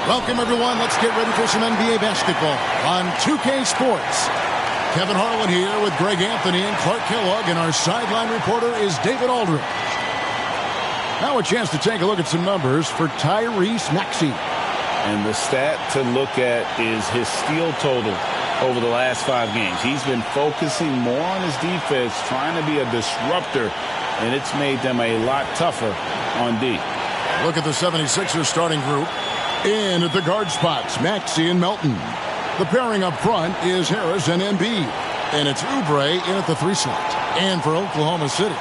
Welcome, everyone. Let's get ready for some NBA basketball on 2K Sports. Kevin Harlan here with Greg Anthony and Clark Kellogg, and our sideline reporter is David Aldridge. Now a chance to take a look at some numbers for Tyrese Maxey. And the stat to look at is his steal total over the last 5 games. He's been focusing more on his defense, trying to be a disruptor, and it's made them a lot tougher on D. Look at the 76ers starting group. In at the guard spots, Maxey and Melton. The pairing up front is Harris and Embiid. And it's Oubre in at the 3 slot. And for Oklahoma City,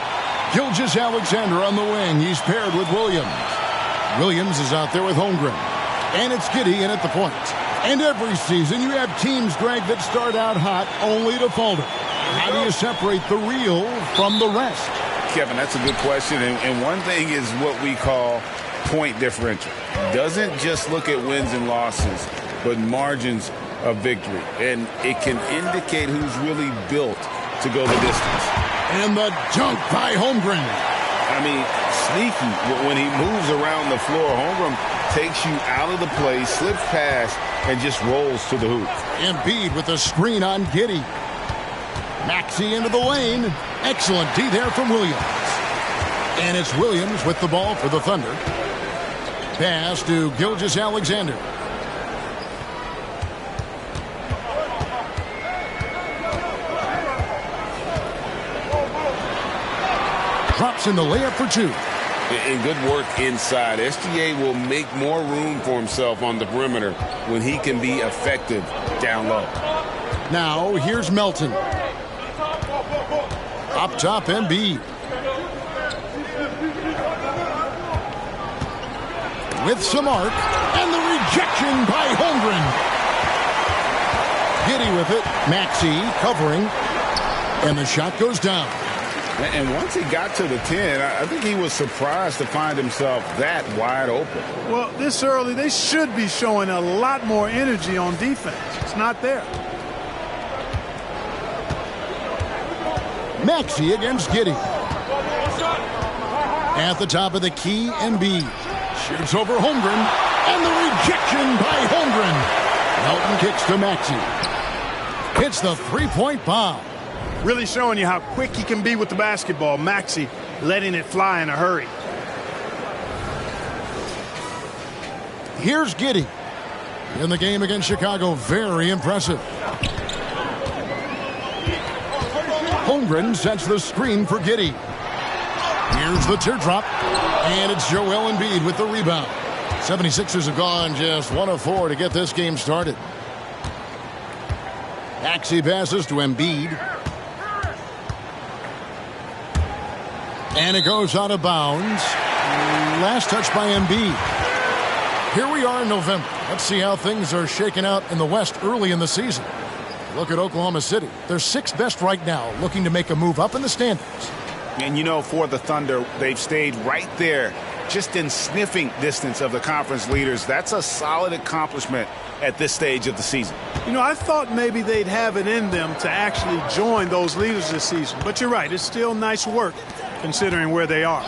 Gilgeous-Alexander on the wing. He's paired with Williams. Williams is out there with Holmgren. And it's Giddey in at the point. And every season you have teams, Greg, that start out hot only to falter. How do you separate the real from the rest? Kevin, that's a good question. And one thing is what we call point differential. Doesn't just look at wins and losses, but margins of victory. And it can indicate who's really built to go the distance. And the dunk by Holmgren. I mean, sneaky. When he moves around the floor, Holmgren takes you out of the play, slips past, and just rolls to the hoop. Embiid with a screen on Giddey. Maxey into the lane. Excellent D there from Williams. And it's Williams with the ball for the Thunder. Pass to Gilgeous-Alexander. Drops in the layup for 2. And good work inside. SGA will make more room for himself on the perimeter when he can be effective down low. Now here's Melton. Up top, Embiid. With some arc, and the rejection by Holmgren. Giddey with it. Maxey covering. And the shot goes down. And once he got to the 10, I think he was surprised to find himself that wide open. Well, this early, they should be showing a lot more energy on defense. It's not there. Maxey against Giddey. At the top of the key, Embiid. Shoots over Holmgren. And the rejection by Holmgren. Melton kicks to Maxey. Hits the three-point bomb. Really showing you how quick he can be with the basketball. Maxey letting it fly in a hurry. Here's Giddey. In the game against Chicago, very impressive. Holmgren sets the screen for Giddey. Here's the teardrop. And it's Joel Embiid with the rebound. 76ers have gone just 1 of 4 to get this game started. Maxey passes to Embiid. And it goes out of bounds. Last touch by Embiid. Here we are in November. Let's see how things are shaking out in the West early in the season. Look at Oklahoma City. They're 6th best right now, looking to make a move up in the standings. And, you know, for the Thunder, they've stayed right there, just in sniffing distance of the conference leaders. That's a solid accomplishment at this stage of the season. You know, I thought maybe they'd have it in them to actually join those leaders this season. But you're right. It's still nice work considering where they are.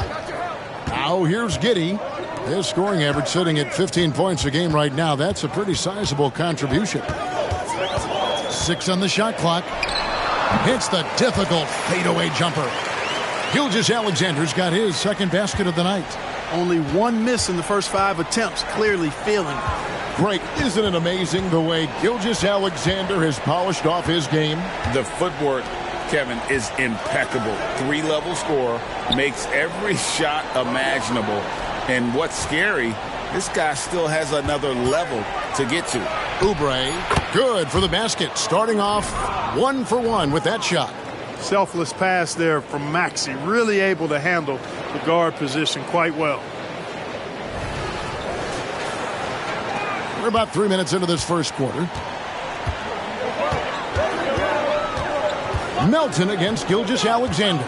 Now here's Giddey. His scoring average sitting at 15 points a game right now. That's a pretty sizable contribution. 6 on the shot clock. Hits the difficult fadeaway jumper. Gilgeous-Alexander's got his 2nd basket of the night. Only 1 miss in the first 5 attempts. Clearly feeling it. Greg, isn't it amazing the way Gilgeous-Alexander has polished off his game? The footwork, Kevin, is impeccable. 3-level scorer, makes every shot imaginable. And what's scary, this guy still has another level to get to. Oubre, good for the basket. Starting off 1 for 1 with that shot. Selfless pass there from Maxey. Really able to handle the guard position quite well. We're about 3 minutes into this first quarter. Melton against Gilgeous-Alexander.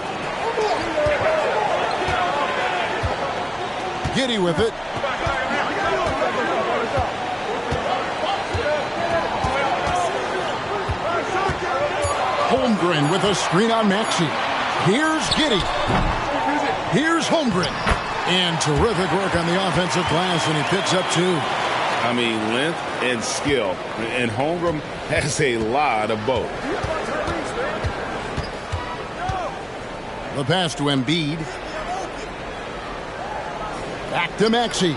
Giddey with it. Holmgren with a screen on Maxey. Here's Giddey. Here's Holmgren. And terrific work on the offensive glass, and he picks up 2. I mean, length and skill. And Holmgren has a lot of both. The pass to Embiid. Back to Maxey.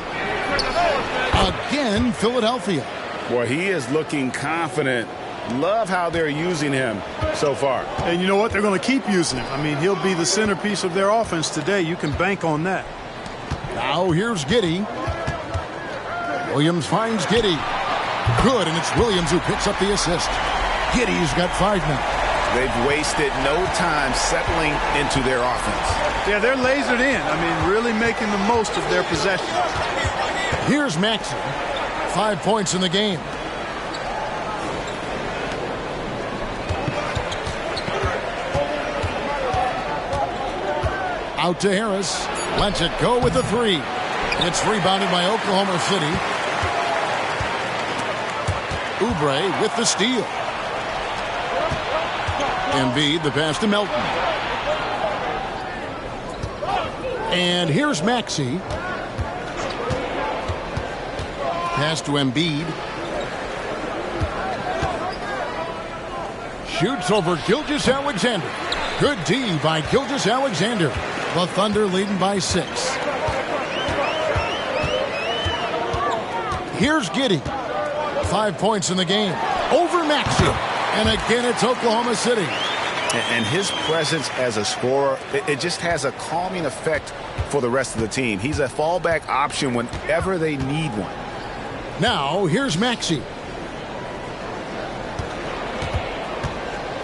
Again, Philadelphia. Well, he is looking confident. Love how they're using him so far. And you know what? They're going to keep using him. I mean, he'll be the centerpiece of their offense today. You can bank on that. Now here's Giddey. Williams finds Giddey. Good, and it's Williams who picks up the assist. Giddey's got 5 now. They've wasted no time settling into their offense. Yeah, they're lasered in. I mean, really making the most of their possession. Here's Maxey. 5 points in the game. Out to Harris. Lets it go with the 3. It's rebounded by Oklahoma City. Oubre with the steal. Embiid, the pass to Melton. And here's Maxey. Pass to Embiid. Shoots over Gilgeous-Alexander. Good D by Gilgeous-Alexander. The Thunder leading by 6. Here's Giddey. 5 points in the game. Over Maxey. And again, it's Oklahoma City. And his presence as a scorer, it just has a calming effect for the rest of the team. He's a fallback option whenever they need one. Now, here's Maxey.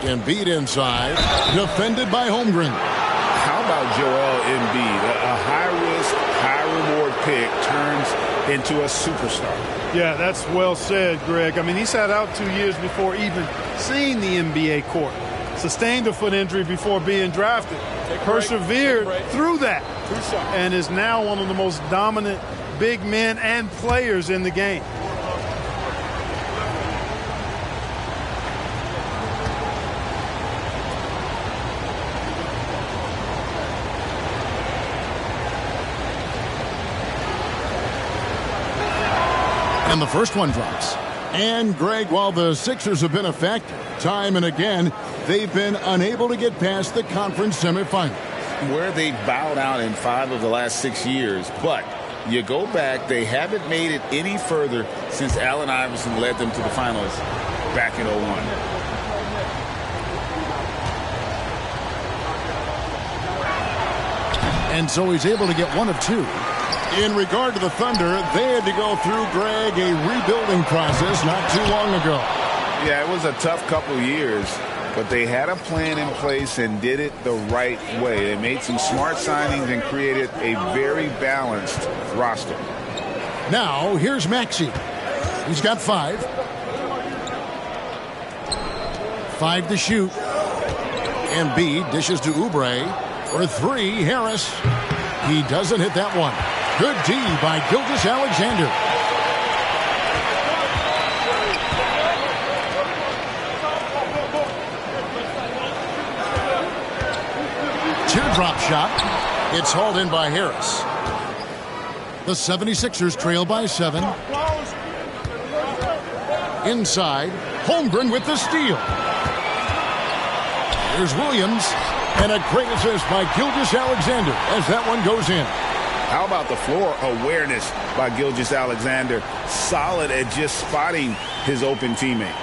Embiid inside. Defended by Holmgren. How about Joel Embiid? A high-risk, high-reward pick turns into a superstar. Yeah, that's well said, Greg. I mean, he sat out 2 years before even seeing the NBA court. Sustained a foot injury before being drafted. Persevered through that. And is now one of the most dominant big men and players in the game. And the first one drops. And, Greg, while the Sixers have been a factor, time and again, they've been unable to get past the conference semifinal. Where they bowed out in 5 of the last 6 years. But you go back, they haven't made it any further since Allen Iverson led them to the finals back in 01. And so he's able to get 1 of 2. In regard to the Thunder, they had to go through, Greg, a rebuilding process not too long ago. Yeah, it was a tough couple years, but they had a plan in place and did it the right way. They made some smart signings and created a very balanced roster. Now, here's Maxey. He's got 5. 5 to shoot. Embiid dishes to Oubre. For 3, Harris. He doesn't hit that one. Good D by Gilgeous-Alexander. Teardrop shot. It's hauled in by Harris. The 76ers trail by 7. Inside, Holmgren with the steal. Here's Williams. And a great assist by Gilgeous-Alexander as that one goes in. How about the floor awareness by Gilgeous-Alexander? Solid at just spotting his open teammate.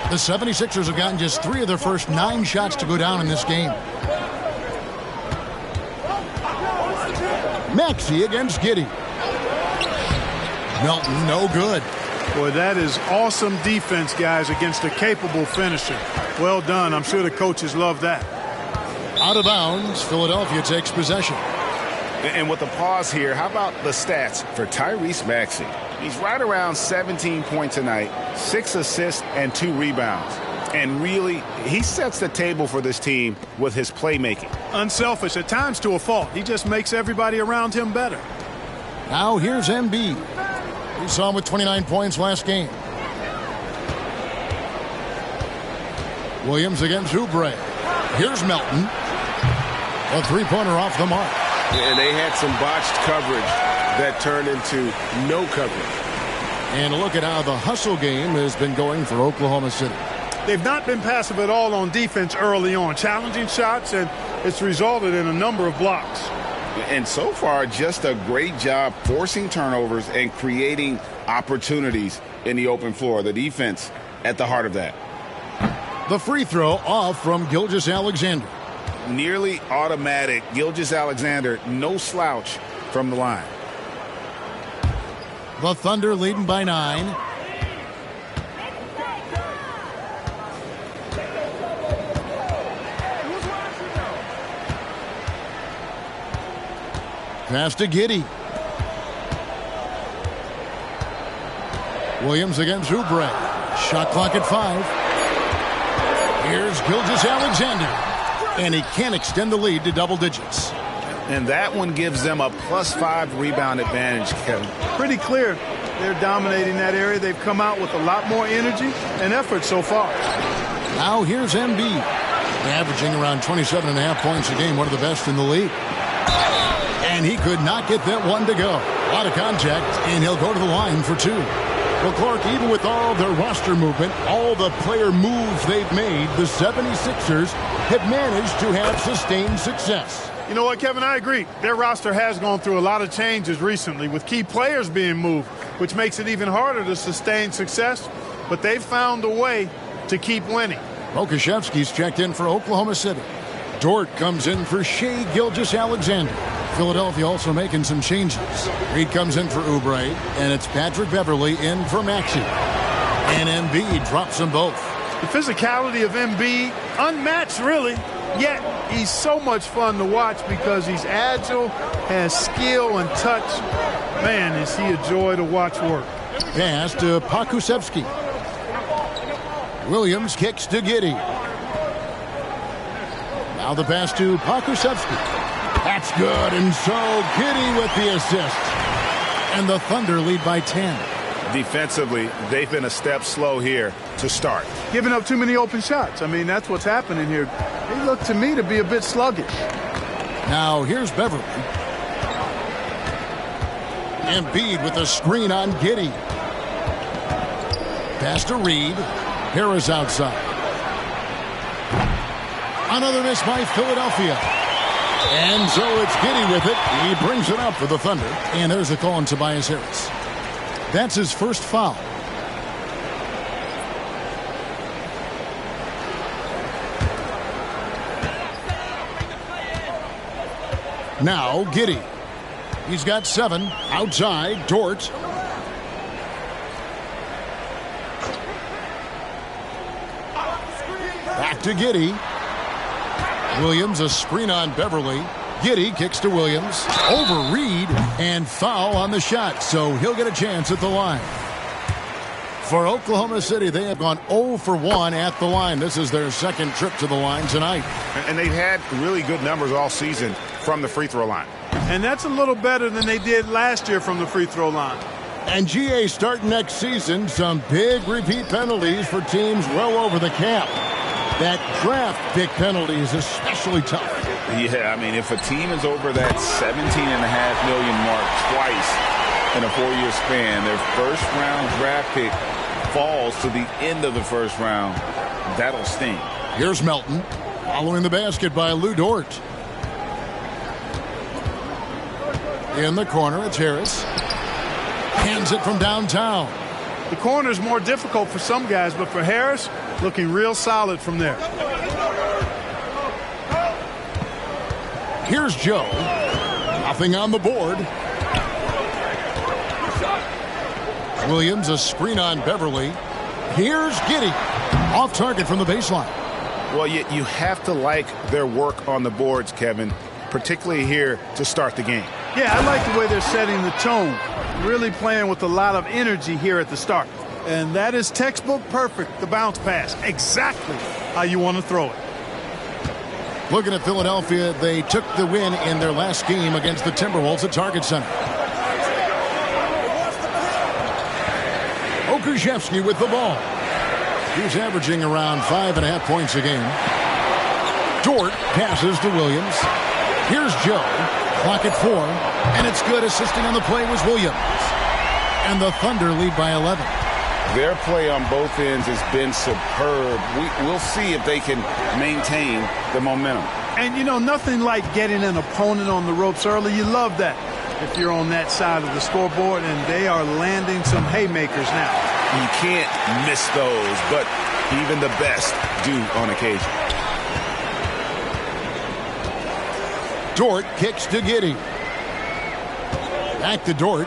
The 76ers have gotten just 3 of their first 9 shots to go down in this game. Maxey against Giddey. Melton, no good. Boy, that is awesome defense, guys, against a capable finisher. Well done. I'm sure the coaches love that. Out of bounds, Philadelphia takes possession. And with the pause here, how about the stats for Tyrese Maxey? He's right around 17 points a night, 6 assists and 2 rebounds. And really, he sets the table for this team with his playmaking. Unselfish, at times to a fault. He just makes everybody around him better. Now here's Embiid. We saw him with 29 points last game. Williams against Oubre. Here's Melton. A 3-pointer off the mark. And they had some botched coverage that turned into no coverage. And look at how the hustle game has been going for Oklahoma City. They've not been passive at all on defense early on. Challenging shots, and it's resulted in a number of blocks. And so far, just a great job forcing turnovers and creating opportunities in the open floor. The defense at the heart of that. The free throw off from Gilgeous-Alexander. Nearly automatic. Gilgeous-Alexander, no slouch from the line. The Thunder leading by 9. Pass to Giddey. Williams against Oubre. Shot clock at 5. Here's Gilgeous-Alexander. And he can't extend the lead to double digits. And that one gives them a +5 rebound advantage, Kevin. Pretty clear they're dominating that area. They've come out with a lot more energy and effort so far. Now here's Embiid. Averaging around 27.5 points a game, one of the best in the league. And he could not get that one to go. A lot of contact, and he'll go to the line for 2. Well, Clark, even with all their roster movement, all the player moves they've made, the 76ers have managed to have sustained success. You know what, Kevin? I agree. Their roster has gone through a lot of changes recently with key players being moved, which makes it even harder to sustain success. But they've found a way to keep winning. Okashevsky's checked in for Oklahoma City. Dort comes in for Shai Gilgeous-Alexander. Philadelphia also making some changes. Reed comes in for Oubre, and it's Patrick Beverley in for Maxey. And Embiid drops them both. The physicality of Embiid, unmatched really, yet he's so much fun to watch because he's agile, has skill and touch. Man, is he a joy to watch work. Pass to Pokusevski. Williams kicks to Giddey. Now the pass to Pokusevski. That's good, and so Giddey with the assist. And the Thunder lead by 10. Defensively, they've been a step slow here to start. Giving up too many open shots. I mean, that's what's happening here. They look to me to be a bit sluggish. Now here's Beverley. Embiid with a screen on Giddey. Pass to Reed. Harris outside. Another miss by Philadelphia. And so it's Giddey with it. He brings it up for the Thunder. And there's a call on Tobias Harris. That's his first foul. Now Giddey. He's got 7. Outside, Dort. Back to Giddey. Williams, a screen on Beverley. Giddey kicks to Williams. Over Reed, and foul on the shot, so he'll get a chance at the line. For Oklahoma City, they have gone 0 for 1 at the line. This is their second trip to the line tonight. And they've had really good numbers all season from the free throw line. And that's a little better than they did last year from the free throw line. And GA starting next season, some big repeat penalties for teams well over the cap. That draft pick penalty is especially tough. Yeah, I mean, if a team is over that $17.5 million mark twice in a 4-year span, their first-round draft pick falls to the end of the first round, that'll sting. Here's Melton, following the basket by Lou Dort. In the corner, it's Harris. Hands it from downtown. The corner is more difficult for some guys, but for Harris, looking real solid from there. Here's Joe. Nothing on the board. Williams, a screen on Beverley. Here's Giddey. Off target from the baseline. Well, you have to like their work on the boards, Kevin, particularly here to start the game. Yeah, I like the way they're setting the tone. Really playing with a lot of energy here at the start. And that is textbook perfect, the bounce pass. Exactly how you want to throw it. Looking at Philadelphia, they took the win in their last game against the Timberwolves at Target Center. Okashevsky with the ball. He's averaging around 5.5 points a game. Dort passes to Williams. Here's Joe. Clock at 4. And it's good. Assisting on the play was Williams. And the Thunder lead by 11. Their play on both ends has been superb. We'll see if they can maintain the momentum. And, you know, nothing like getting an opponent on the ropes early. You love that if you're on that side of the scoreboard, and they are landing some haymakers now. You can't miss those, but even the best do on occasion. Dort kicks to Giddey. Back to Dort.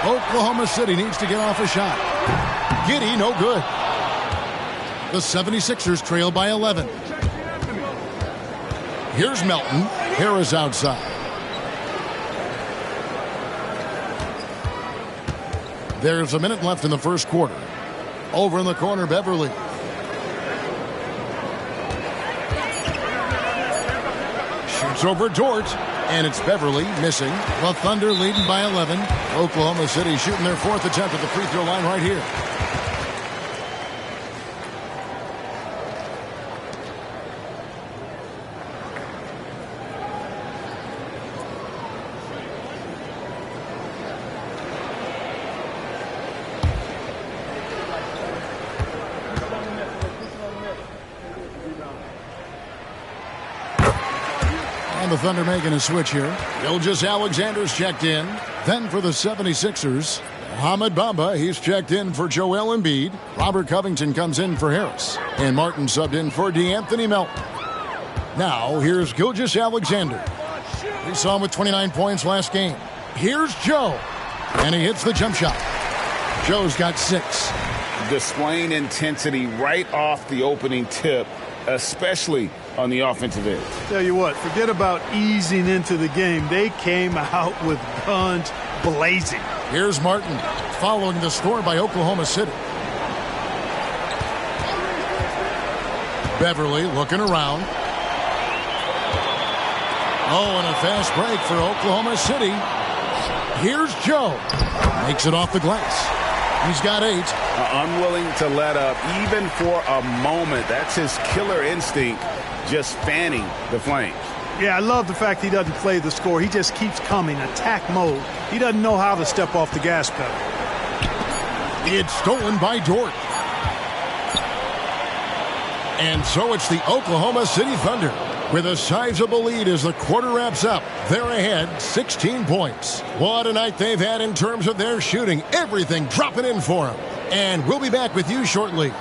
Oklahoma City needs to get off a shot. Giddey, no good. The 76ers trail by 11. Here's Melton. Harris outside. There's a minute left in the first quarter. Over in the corner, Beverly. Shoots over Dort. And it's Beverly missing. The Thunder leading by 11. Oklahoma City shooting their fourth attempt at the free throw line right here. The Thunder making a switch here. Gilgeous-Alexander's checked in. Then for the 76ers, Mohamed Bamba, he's checked in for Joel Embiid. Robert Covington comes in for Harris. And Martin subbed in for DeAnthony Melton. Now, here's Gilgeous-Alexander. We saw him with 29 points last game. Here's Joe. And he hits the jump shot. Joe's got 6. Displaying intensity right off the opening tip, especially on the offensive end. Tell you what, forget about easing into the game. They came out with guns blazing. Here's Martin following the score by Oklahoma City. Beverly looking around. Oh, and a fast break for Oklahoma City. Here's Joe. Makes it off the glass. He's got 8. Unwilling to let up even for a moment. That's his killer instinct, just fanning the flames. Yeah, I love the fact he doesn't play the score. He just keeps coming, attack mode. He doesn't know how to step off the gas pedal. It's stolen by Dort. And so it's the Oklahoma City Thunder with a sizable lead as the quarter wraps up. They're ahead 16 points. What a night they've had in terms of their shooting. Everything dropping in for them. And we'll be back with you shortly.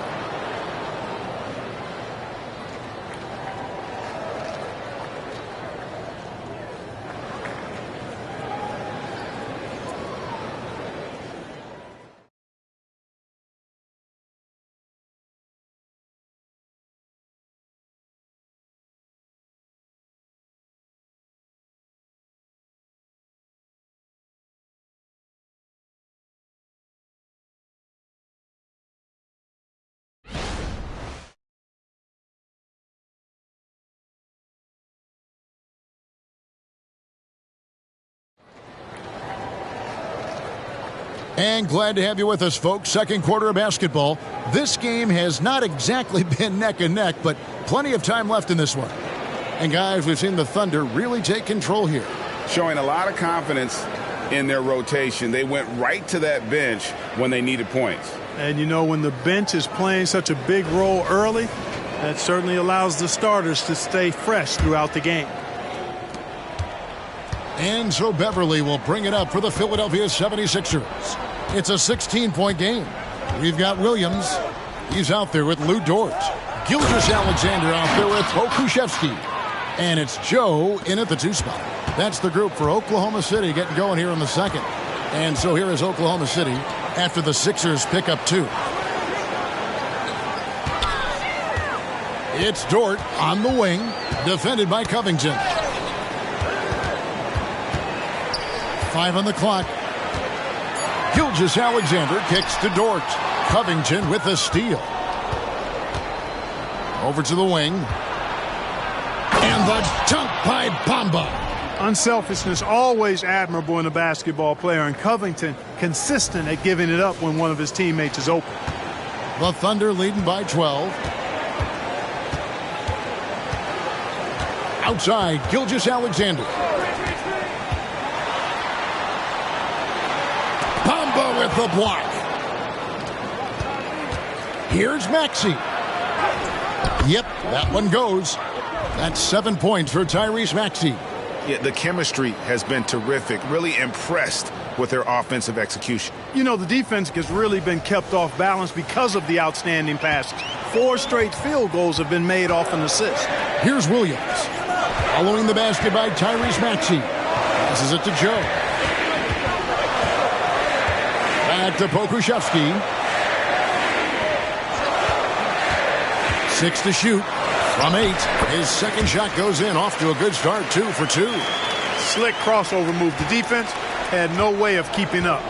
And glad to have you with us, folks. Second quarter of basketball. This game has not exactly been neck and neck, but plenty of time left in this one. And guys, we've seen the Thunder really take control here. Showing a lot of confidence in their rotation. They went right to that bench when they needed points. And you know, when the bench is playing such a big role early, that certainly allows the starters to stay fresh throughout the game. And so Beverly will bring it up for the Philadelphia 76ers. It's a 16-point game. We've got Williams. He's out there with Lou Dort. Gilgeous-Alexander out there with Pokusevski. And it's Joe in at the 2 spot. That's the group for Oklahoma City getting going here in the second. And so here is Oklahoma City after the Sixers pick up 2. It's Dort on the wing, defended by Covington. 5 on the clock. Gilgeous-Alexander kicks to Dort. Covington with the steal. Over to the wing. And the dunk by Bamba. Unselfishness always admirable in a basketball player, and Covington consistent at giving it up when one of his teammates is open. The Thunder leading by 12. Outside, Gilgeous-Alexander. Bamba with the block. Here's Maxey. Yep, that one goes. That's 7 points for Tyrese Maxey. Yeah, the chemistry has been terrific. Really impressed with their offensive execution. You know, the defense has really been kept off balance because of the outstanding passes. 4 straight field goals have been made off an assist. Here's Williams. Following the basket by Tyrese Maxey. Passes it to Joe. Back to Pokusevski. 6 to shoot. From 8, his second shot goes in, off to a good start, 2 for 2. Slick crossover move. The defense had no way of keeping up.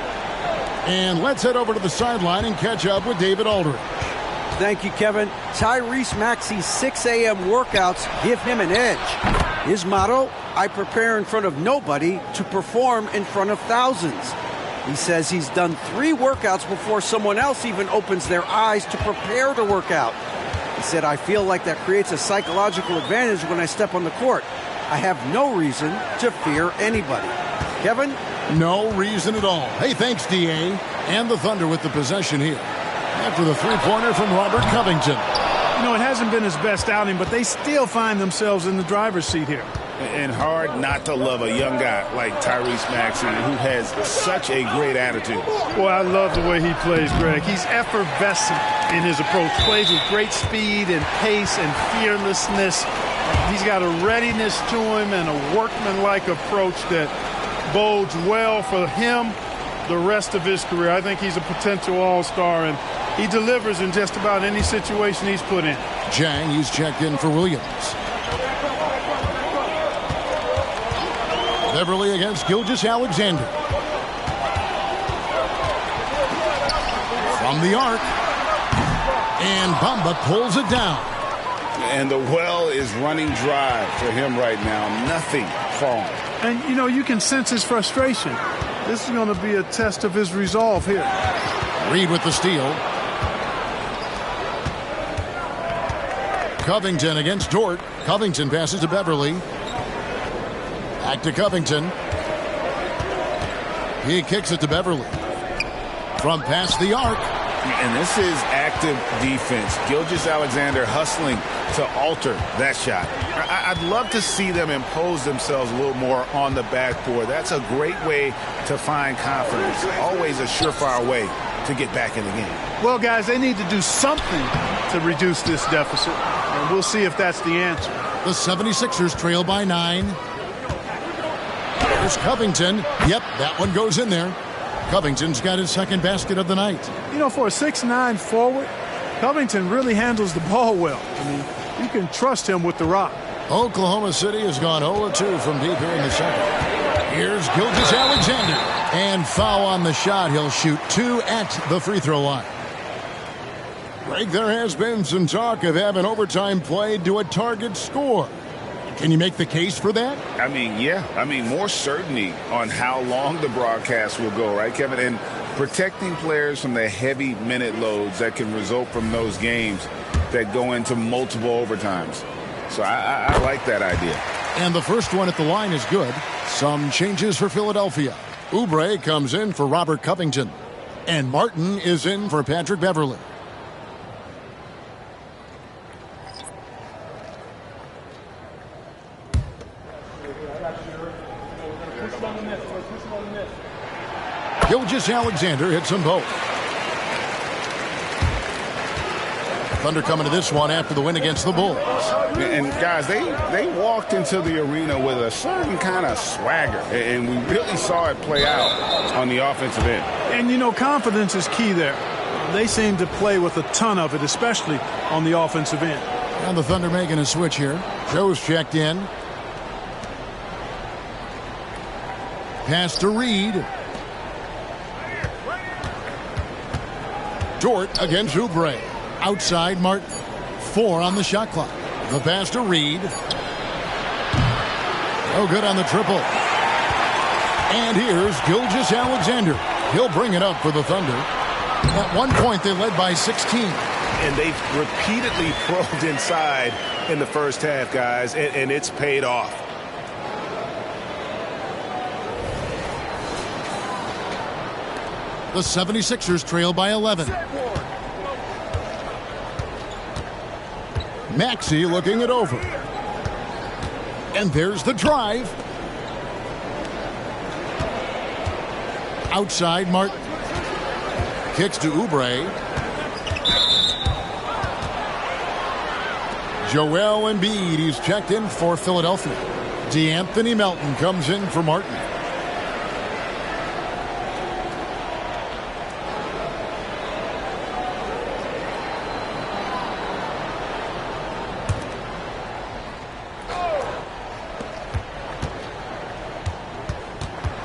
And let's head over to the sideline and catch up with David Aldridge. Thank you, Kevin. Tyrese Maxey's 6 a.m. workouts give him an edge. His motto, I prepare in front of nobody to perform in front of thousands. He says he's done 3 workouts before someone else even opens their eyes to prepare to work out. He said, I feel like that creates a psychological advantage when I step on the court. I have no reason to fear anybody. Kevin? No reason at all. Hey, thanks, D.A. And the Thunder with the possession here. After the three-pointer from Robert Covington. You know, it hasn't been his best outing, but they still find themselves in the driver's seat here. And hard not to love a young guy like Tyrese Maxey, who has such a great attitude. Boy, I love the way he plays, Greg. He's effervescent in his approach. Plays with great speed and pace and fearlessness. He's got a readiness to him and a workmanlike approach that bodes well for him the rest of his career. I think he's a potential all-star, and he delivers in just about any situation he's put in. Jang, he's checked in for Williams. Beverly against Gilgeous-Alexander. From the arc. And Bamba pulls it down. And the well is running dry for him right now. Nothing falling. And, you know, you can sense his frustration. This is going to be a test of his resolve here. Reed with the steal. Covington against Dort. Covington passes to Beverly. Back to Covington. He kicks it to Beverly. From past the arc. And this is active defense. Gilgeous-Alexander hustling to alter that shot. I'd love to see them impose themselves a little more on the backboard. That's a great way to find confidence. Always a surefire way to get back in the game. Well, guys, they need to do something to reduce this deficit. And we'll see if that's the answer. The 76ers trail by 9. There's Covington. Yep, that one goes in there. Covington's got his second basket of the night. You know, for a 6'9" forward, Covington really handles the ball well. I mean, you can trust him with the rock. Oklahoma City has gone 0-2 from deep here in the second. Here's Gilgeous-Alexander. And foul on the shot. He'll shoot 2 at the free throw line. Greg, there has been some talk of having overtime played to a target score. Can you make the case for that? I mean, yeah. I mean, more certainty on how long the broadcast will go, right, Kevin? And protecting players from the heavy minute loads that can result from those games that go into multiple overtimes. So I like that idea. And the first one at the line is good. Some changes for Philadelphia. Oubre comes in for Robert Covington. And Martin is in for Patrick Beverly. Gilgeous-Alexander hits them both. Thunder coming to this one after the win against the Bulls. And guys, they walked into the arena with a certain kind of swagger, and we really saw it play out on the offensive end. And, you know, confidence is key there. They seem to play with a ton of it, especially on the offensive end. And the Thunder making a switch here. Joe's checked in. Pass to Reed. Dort against Oubre. Outside Martin. 4 on the shot clock. The pass to Reed. Oh, good on the triple. And here's Gilgeous-Alexander. He'll bring it up for the Thunder. At one point, they led by 16. And they've repeatedly probed inside in the first half, guys, and it's paid off. The 76ers trail by 11. Maxey looking it over. And there's the drive. Outside, Martin. Kicks to Oubre. Joel Embiid, he's checked in for Philadelphia. DeAnthony Melton comes in for Martin.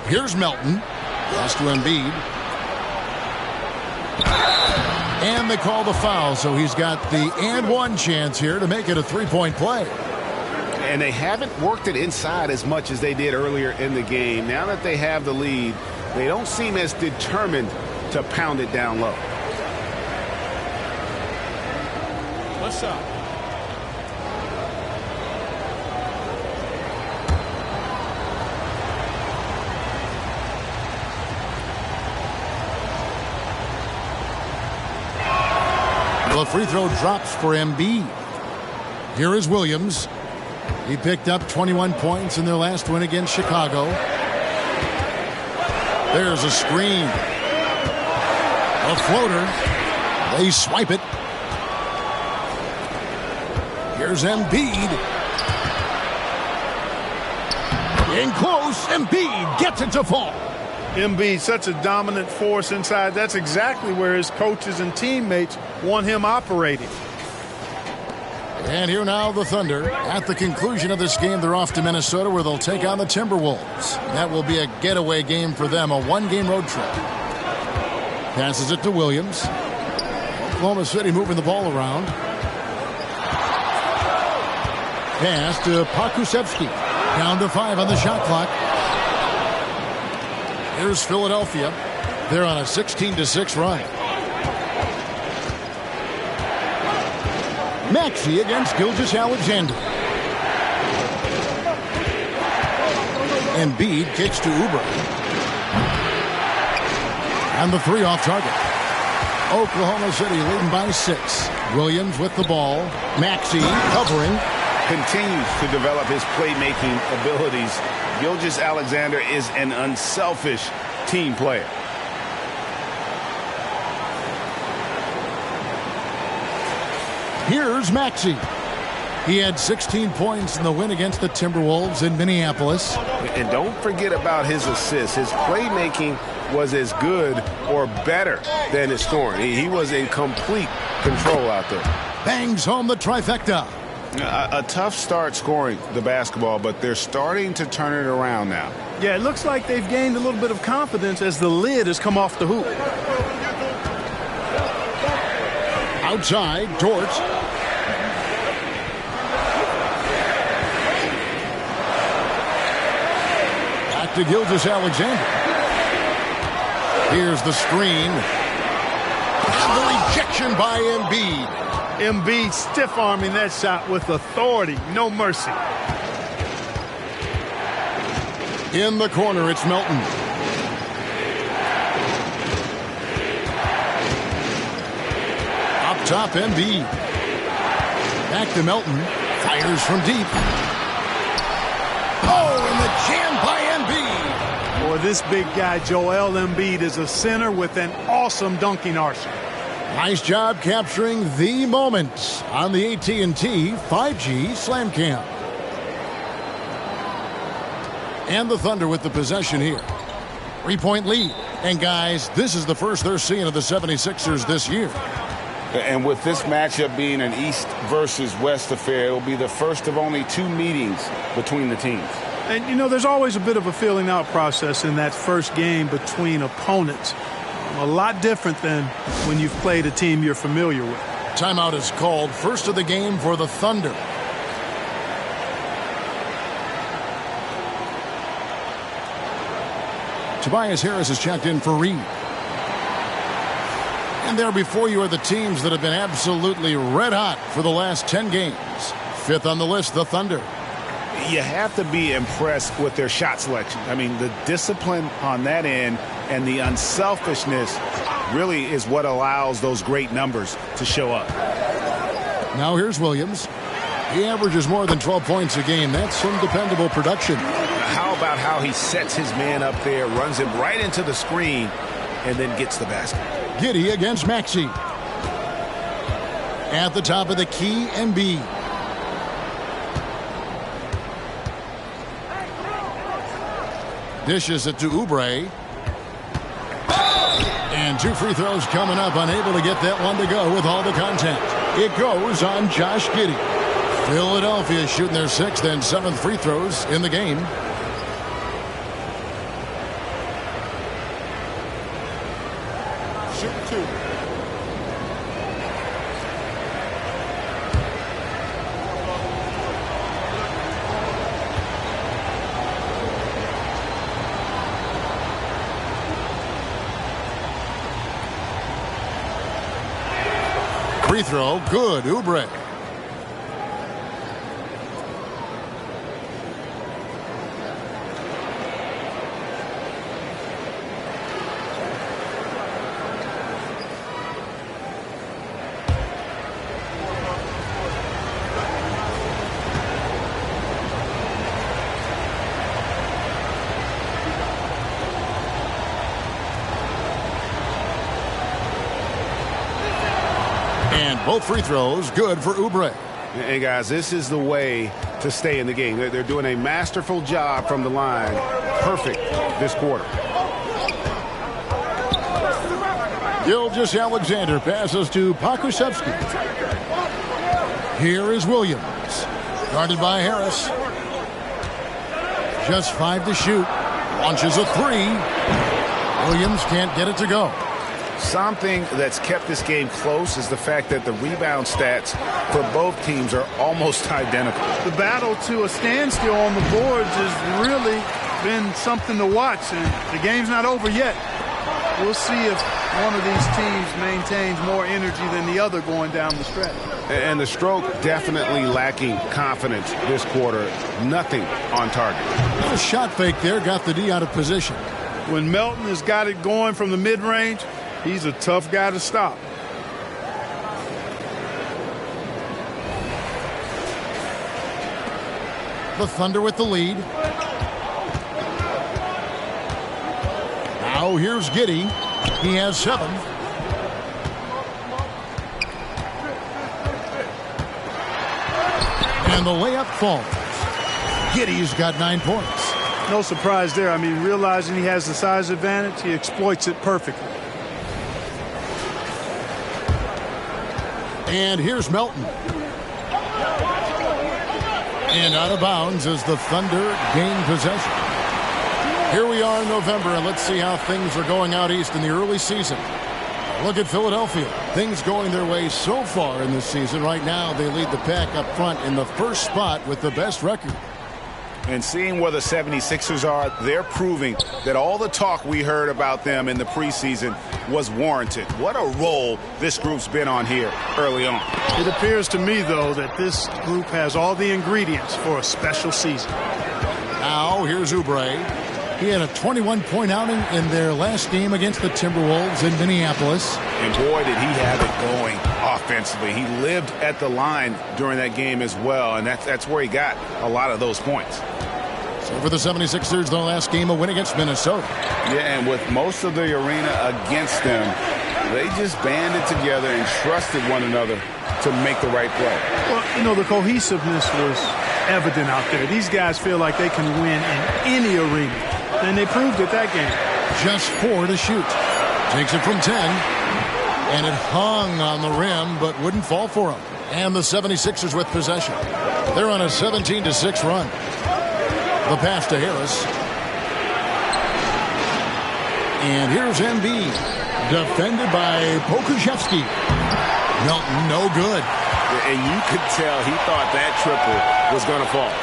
Here's Melton. Pass to Embiid. And they call the foul, so he's got the and one chance here to make it a three-point play. And they haven't worked it inside as much as they did earlier in the game. Now that they have the lead, they don't seem as determined to pound it down low. What's up? The free throw drops for Embiid. Here is Williams. He picked up 21 points in their last win against Chicago. There's a screen. A floater. They swipe it. Here's Embiid. In close, Embiid gets it to fall. Embiid, such a dominant force inside. That's exactly where his coaches and teammates want him operating. And here now the Thunder. At the conclusion of this game, they're off to Minnesota where they'll take on the Timberwolves. That will be a getaway game for them, a one-game road trip. Passes it to Williams. Oklahoma City moving the ball around. Pass to Pokusevski. Down to 5 on the shot clock. Here's Philadelphia. They're on a 16-6 run. Maxey against Gilgeous-Alexander. Embiid kicks to Oubre. And the three off target. Oklahoma City leading by 6. Williams with the ball. Maxey covering. Continues to develop his playmaking abilities. Gilgeous-Alexander is an unselfish team player. Here's Maxey. He had 16 points in the win against the Timberwolves in Minneapolis. And don't forget about his assists. His playmaking was as good or better than his scoring. He was in complete control out there. Bangs home the trifecta. A tough start scoring the basketball, but they're starting to turn it around now. Yeah, it looks like they've gained a little bit of confidence as the lid has come off the hoop. Outside, Dort. Back to Gilgeous-Alexander. Here's the screen. And the rejection by Embiid. Embiid stiff-arming that shot with authority. No mercy. In the corner, it's Melton. Up top, Embiid. Back to Melton. Fires from deep. Oh, and the jam by Embiid. Boy, this big guy, Joel Embiid, is a center with an awesome dunking arsenal. Nice job capturing the moment on the AT&T 5G Slam Cam. And the Thunder with the possession here. 3-point lead. And guys, this is the first they're seeing of the 76ers this year. And with this matchup being an East versus West affair, it will be the first of only 2 meetings between the teams. And, you know, there's always a bit of a filling out process in that first game between opponents. A lot different than when you've played a team you're familiar with. Timeout is called. First of the game for the Thunder. Tobias Harris is checked in for Reed. And there before you are the teams that have been absolutely red hot for the last 10 games. Fifth on the list, the Thunder. You have to be impressed with their shot selection. I mean, the discipline on that end and the unselfishness really is what allows those great numbers to show up. Now here's Williams. He averages more than 12 points a game. That's some dependable production. How about how he sets his man up there, runs him right into the screen, and then gets the basket. Giddey against Maxey. At the top of the key, Embiid. Dishes it to Oubre. And 2 free throws coming up. Unable to get that one to go with all the contact. It goes on Josh Giddey. Philadelphia shooting their 6th and 7th free throws in the game. Shoot 2. Free throw, good, Oubre. Both free throws good for Oubre. And guys, this is the way to stay in the game. They're doing a masterful job from the line. Perfect this quarter. Gilgeous-Alexander passes to Pokusevski. Here is Williams. Guarded by Harris. Just 5 to shoot. Launches a 3. Williams can't get it to go. Something that's kept this game close is the fact that the rebound stats for both teams are almost identical. The battle to a standstill on the boards has really been something to watch, and the game's not over yet. We'll see if one of these teams maintains more energy than the other going down the stretch. And the Stroke definitely lacking confidence this quarter. Nothing on target. A shot fake there got the D out of position. When Melton has got it going from the mid-range, he's a tough guy to stop. The Thunder with the lead. Now here's Giddey. He has 7. And the layup falls. Giddey's got 9 points. No surprise there. I mean, realizing he has the size advantage, he exploits it perfectly. And here's Melton. And out of bounds as the Thunder gain possession. Here we are in November, and let's see how things are going out east in the early season. Look at Philadelphia. Things going their way so far in this season. Right now, they lead the pack up front in the first spot with the best record. And seeing where the 76ers are, they're proving that all the talk we heard about them in the preseason was warranted. What a role this group's been on here early on. It appears to me, though, that this group has all the ingredients for a special season. Now, here's Oubre. He had a 21-point outing in their last game against the Timberwolves in Minneapolis. And boy, did he have it going offensively. He lived at the line during that game as well, and that's where he got a lot of those points. So for the 76ers, their last game, a win against Minnesota. Yeah, and with most of the arena against them, they just banded together and trusted one another to make the right play. Well, you know, the cohesiveness was evident out there. These guys feel like they can win in any arena, and they proved it that game. Just 4 to shoot. Takes it from 10, and it hung on the rim, but wouldn't fall for him. And the 76ers with possession. They're on a 17-6 run. The pass to Harris. And here's Embiid. Defended by Pokusevski. Melton, no good. And you could tell he thought that triple was going to fall.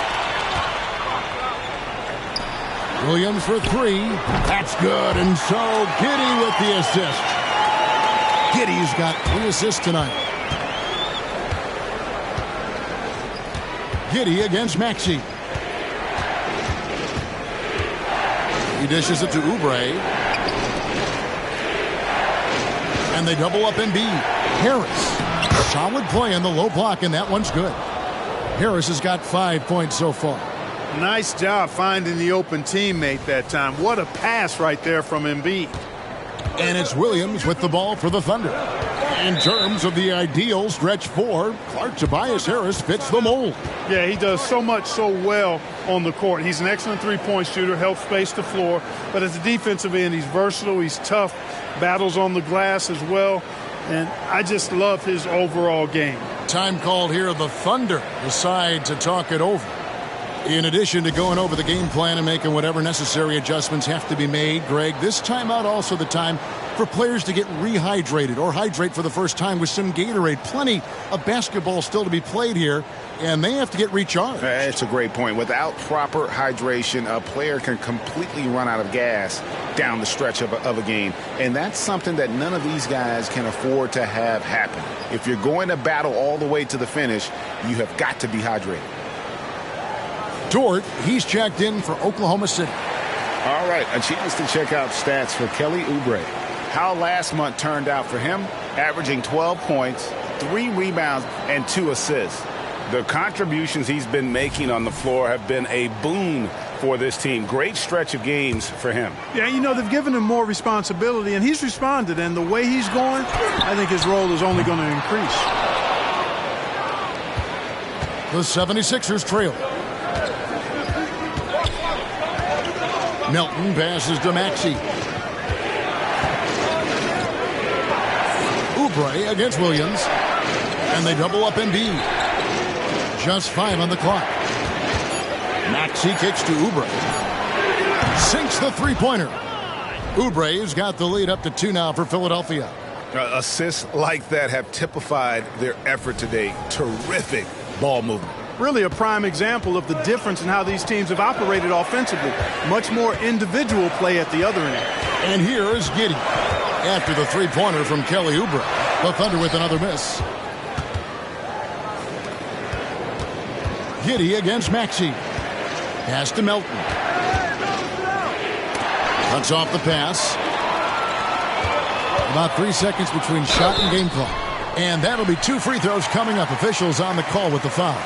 Williams for 3. That's good. And so Giddey with the assist. Giddey's got 3 assists tonight. Giddey against Maxey. He dishes it to Oubre. And they double up Embiid. Harris. Solid play in the low block, and that one's good. Harris has got 5 points so far. Nice job finding the open teammate that time. What a pass right there from Embiid. And it's Williams with the ball for the Thunder. In terms of the ideal stretch 4, Clark Tobias Harris fits the mold. Yeah, he does so much so well on the court. He's an excellent three-point shooter, helps space the floor. But as a defensive end, he's versatile, he's tough, battles on the glass as well. And I just love his overall game. Time called here. The Thunder decide to talk it over. In addition to going over the game plan and making whatever necessary adjustments have to be made, Greg, this timeout also the time for players to get rehydrated or hydrate for the first time with some Gatorade. Plenty of basketball still to be played here, and they have to get recharged. That's a great point. Without proper hydration, a player can completely run out of gas down the stretch of a game. And that's something that none of these guys can afford to have happen. If you're going to battle all the way to the finish, you have got to be hydrated. Dort, he's checked in for Oklahoma City. All right, a chance to check out stats for Kelly Oubre. How last month turned out for him, averaging 12 points, 3 rebounds, and 2 assists. The contributions he's been making on the floor have been a boon for this team. Great stretch of games for him. Yeah, you know, they've given him more responsibility, and he's responded. And the way he's going, I think his role is only going to increase. The 76ers trail. Melton passes to Maxey. Oubre against Williams. And they double up Embiid. Just 5 on the clock. Maxey kicks to Oubre. Sinks the three-pointer. Oubre has got the lead up to 2 now for Philadelphia. Assists like that have typified their effort today. Terrific ball movement. Really a prime example of the difference in how these teams have operated offensively. Much more individual play at the other end. And here is Giddey. After the three-pointer from Kelly Oubre. The Thunder with another miss. Giddey against Maxey. Pass to Melton. Cuts off the pass. About 3 seconds between shot and game clock. And that'll be 2 free throws coming up. Officials on the call with the foul.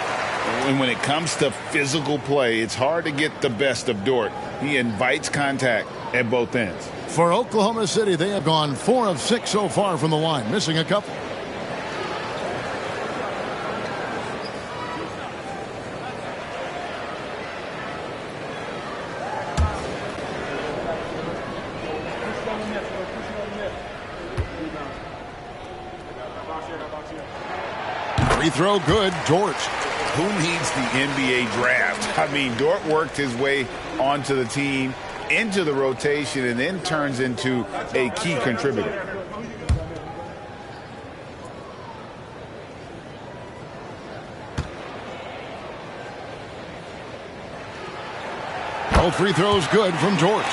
And when it comes to physical play, it's hard to get the best of Dort. He invites contact at both ends. For Oklahoma City, they have gone 4 of 6 so far from the line, missing a couple. Free throw good, Dort. Who needs the NBA draft? I mean, Dort worked his way onto the team, into the rotation, and then turns into a key contributor. All free throws good from Dort.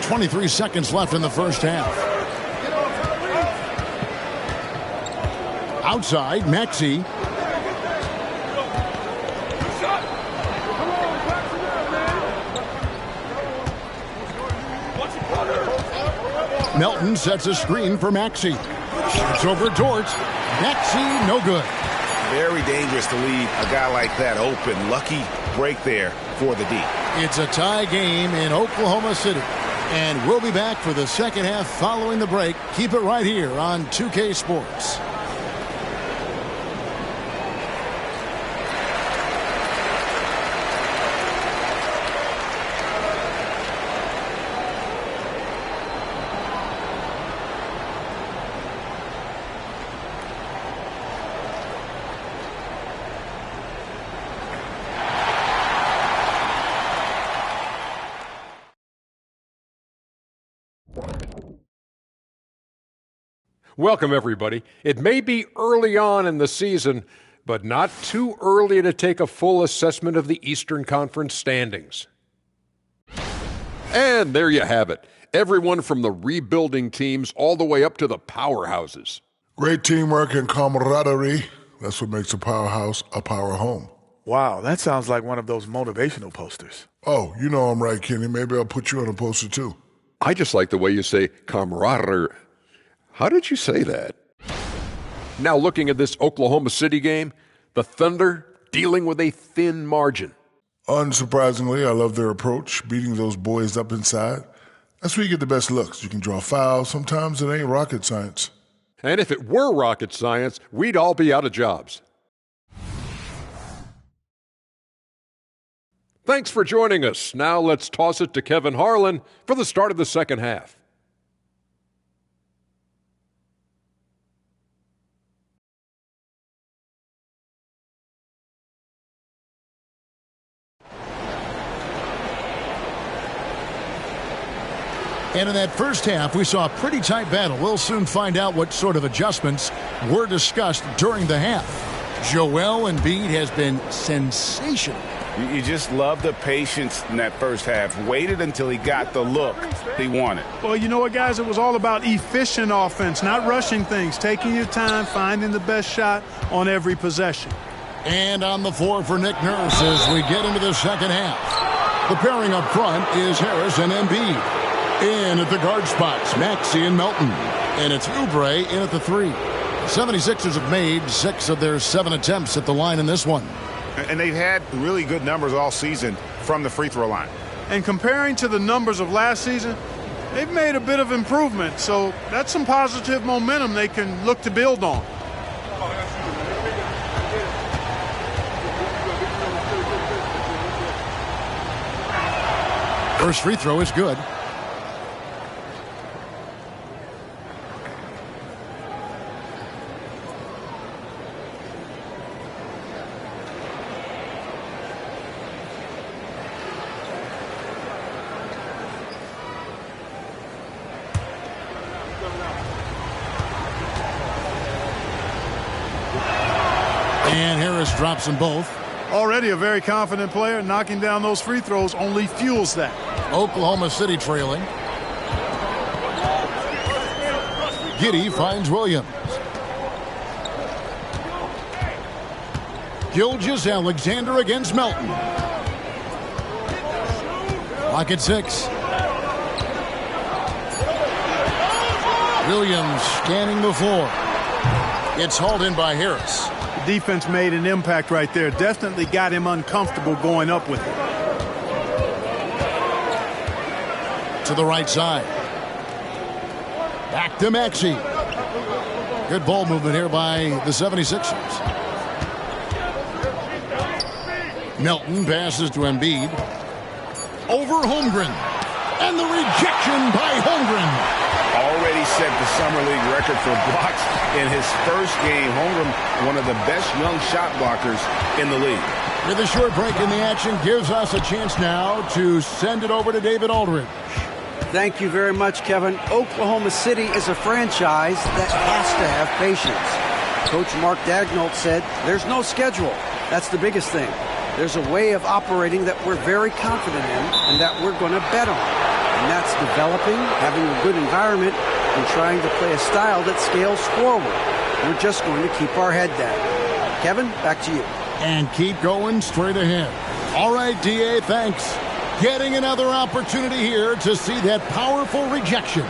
.23 seconds left in the first half. Outside, Maxey. Melton sets a screen for Maxey. Shoots over Dort. Maxey, no good. Very dangerous to leave a guy like that open. Lucky break there for the D. It's a tie game in Oklahoma City. And we'll be back for the second half following the break. Keep it right here on 2K Sports. Welcome, everybody. It may be early on in the season, but not too early to take a full assessment of the Eastern Conference standings. And there you have it. Everyone from the rebuilding teams all the way up to the powerhouses. Great teamwork and camaraderie. That's what makes a powerhouse a power home. Wow, that sounds like one of those motivational posters. Oh, you know I'm right, Kenny. Maybe I'll put you on a poster, too. I just like the way you say camaraderie. How did you say that? Now looking at this Oklahoma City game, the Thunder dealing with a thin margin. Unsurprisingly, I love their approach, beating those boys up inside. That's where you get the best looks. You can draw fouls. Sometimes it ain't rocket science. And if it were rocket science, we'd all be out of jobs. Thanks for joining us. Now let's toss it to Kevin Harlan for the start of the second half. And in that first half, we saw a pretty tight battle. We'll soon find out what sort of adjustments were discussed during the half. Joel Embiid has been sensational. You just love the patience in that first half. Waited until he got the look he wanted. Well, you know what, guys? It was all about efficient offense, not rushing things, taking your time, finding the best shot on every possession. And on the floor for Nick Nurse as we get into the second half. The pairing up front is Harris and Embiid. In at the guard spots, Maxey and Melton. And it's Oubre in at the 3. The 76ers have made 6 of their 7 attempts at the line in this one. And they've had really good numbers all season from the free throw line. And comparing to the numbers of last season, they've made a bit of improvement. So that's some positive momentum they can look to build on. First free throw is good. And Harris drops them both. Already a very confident player. Knocking down those free throws only fuels that. Oklahoma City trailing. Giddey finds Williams. Gilgeous-Alexander against Melton. Clock at 6. Williams scanning the floor. It's hauled in by Harris. The defense made an impact right there. Definitely got him uncomfortable going up with it. To the right side. Back to Maxey. Good ball movement here by the 76ers. Melton passes to Embiid. Over Holmgren. And the rejection by Holmgren. Already set the Summer League record for blocks in his first game. Holmgren, one of the best young shot blockers in the league. With a short break in the action, gives us a chance now to send it over to David Aldridge. Thank you very much, Kevin. Oklahoma City is a franchise that has to have patience. Coach Mark Daigneault said, there's no schedule. That's the biggest thing. There's a way of operating that we're very confident in and that we're going to bet on. And that's developing, having a good environment, and trying to play a style that scales forward. We're just going to keep our head down. Kevin, back to you. And keep going straight ahead. All right, D.A., thanks. Getting another opportunity here to see that powerful rejection.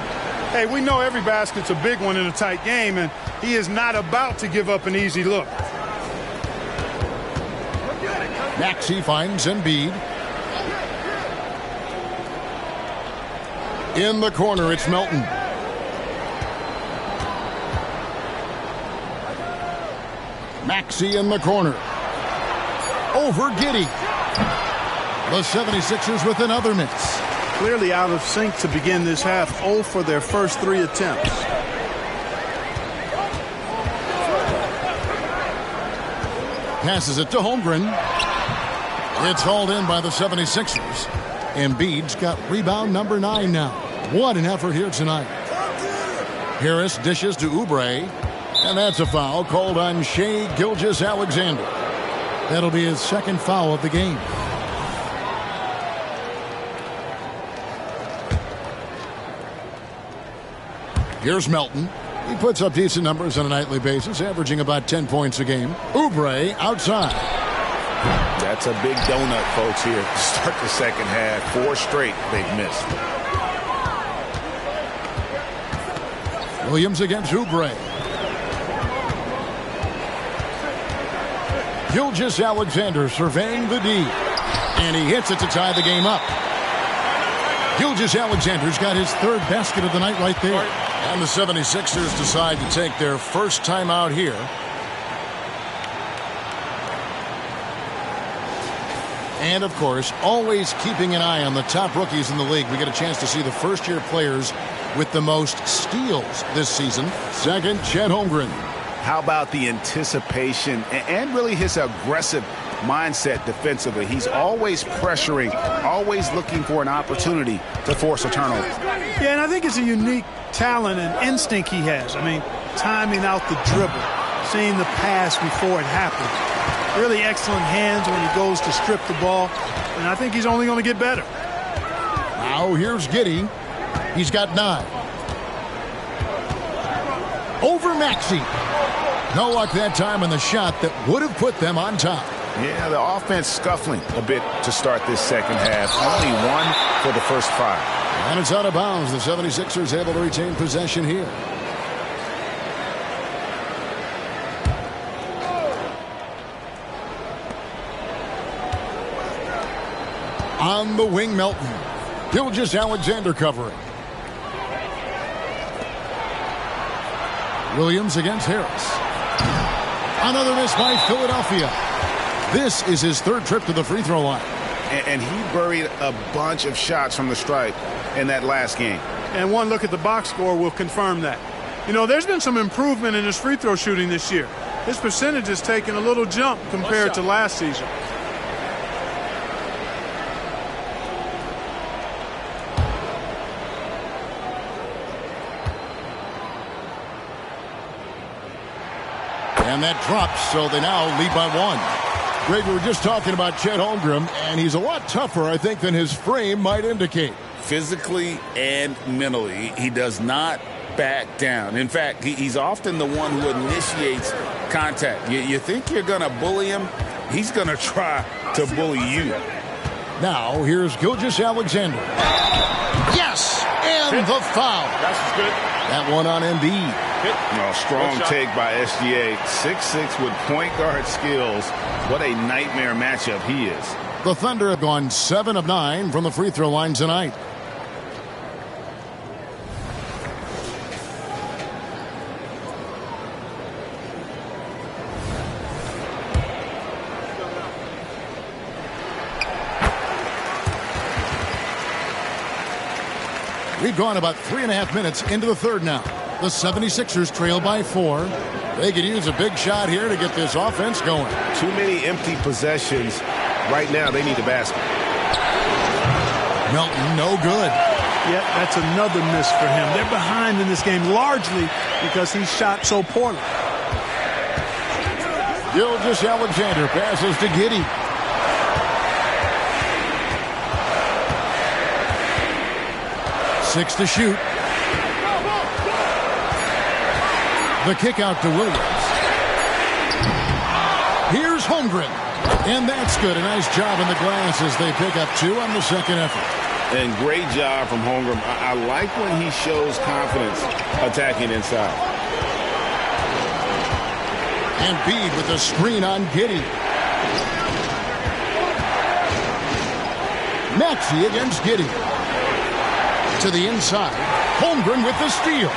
Hey, we know every basket's a big one in a tight game, and he is not about to give up an easy look. Maxey finds Embiid. In the corner, it's Melton. Maxey in the corner. Over Giddey. The 76ers with another miss. Clearly out of sync to begin this half. 0 for their first 3 attempts. Passes it to Holmgren. It's hauled in by the 76ers. Embiid's got rebound number 9 now. What an effort here tonight. Harris dishes to Oubre. And that's a foul called on Shai Gilgeous-Alexander. That'll be his second foul of the game. Here's Melton. He puts up decent numbers on a nightly basis, averaging about 10 points a game. Oubre outside. That's a big donut, folks, here to start the second half. 4 straight they've missed. Williams against Oubre. Gilgeous-Alexander surveying the D. And he hits it to tie the game up. Gilgeous-Alexander's got his 3rd basket of the night right there. And the 76ers decide to take their first time out here. And, of course, always keeping an eye on the top rookies in the league. We get a chance to see the first-year players with the most steals this season. Second, Chet Holmgren. How about the anticipation and really his aggressive mindset defensively? He's always pressuring, always looking for an opportunity to force a turnover. Yeah, and I think it's a unique talent and instinct he has. I mean, timing out the dribble, seeing the pass before it happens. Really excellent hands when he goes to strip the ball, and I think he's only going to get better. Now here's Giddey. He's got 9. Over Maxey. No luck that time on the shot that would have put them on top. Yeah, the offense scuffling a bit to start this second half. Only 1 for the first 5. And it's out of bounds. The 76ers able to retain possession here. On the wing, Melton. Gilgeous-Alexander covering. Williams against Harris. Another miss by Philadelphia. This is his 3rd trip to the free throw line. And he buried a bunch of shots from the stripe in that last game. And one look at the box score will confirm that. You know, there's been some improvement in his free throw shooting this year. His percentage has taken a little jump compared to last season. And that drops, so they now lead by 1. Greg, we were just talking about Chet Holmgren, and he's a lot tougher, I think, than his frame might indicate. Physically and mentally, he does not back down. In fact, he's often the one who initiates contact. You think you're going to bully him, he's going to try to bully you. Now, here's Gilgeous-Alexander. Yes! And the foul. That's good. That one on Embiid. Strong take by SGA. 6'6" with point guard skills. What a nightmare matchup he is. The Thunder have gone 7 of 9 from the free throw line tonight. We've gone about 3.5 minutes into the third now. The 76ers trail by 4. They could use a big shot here to get this offense going. Too many empty possessions. Right now, they need a basket. Melton, no good. Yeah, that's another miss for him. They're behind in this game largely because he shot so poorly. Gilgeous-Alexander passes to Giddey. Six to shoot. The kick out to Williams. Here's Holmgren. And that's good. A nice job in the glass as they pick up 2 on the second effort. And great job from Holmgren. I like when he shows confidence attacking inside. And Embiid with the screen on Giddey. Maxey against Giddey. To the inside. Holmgren with the steal.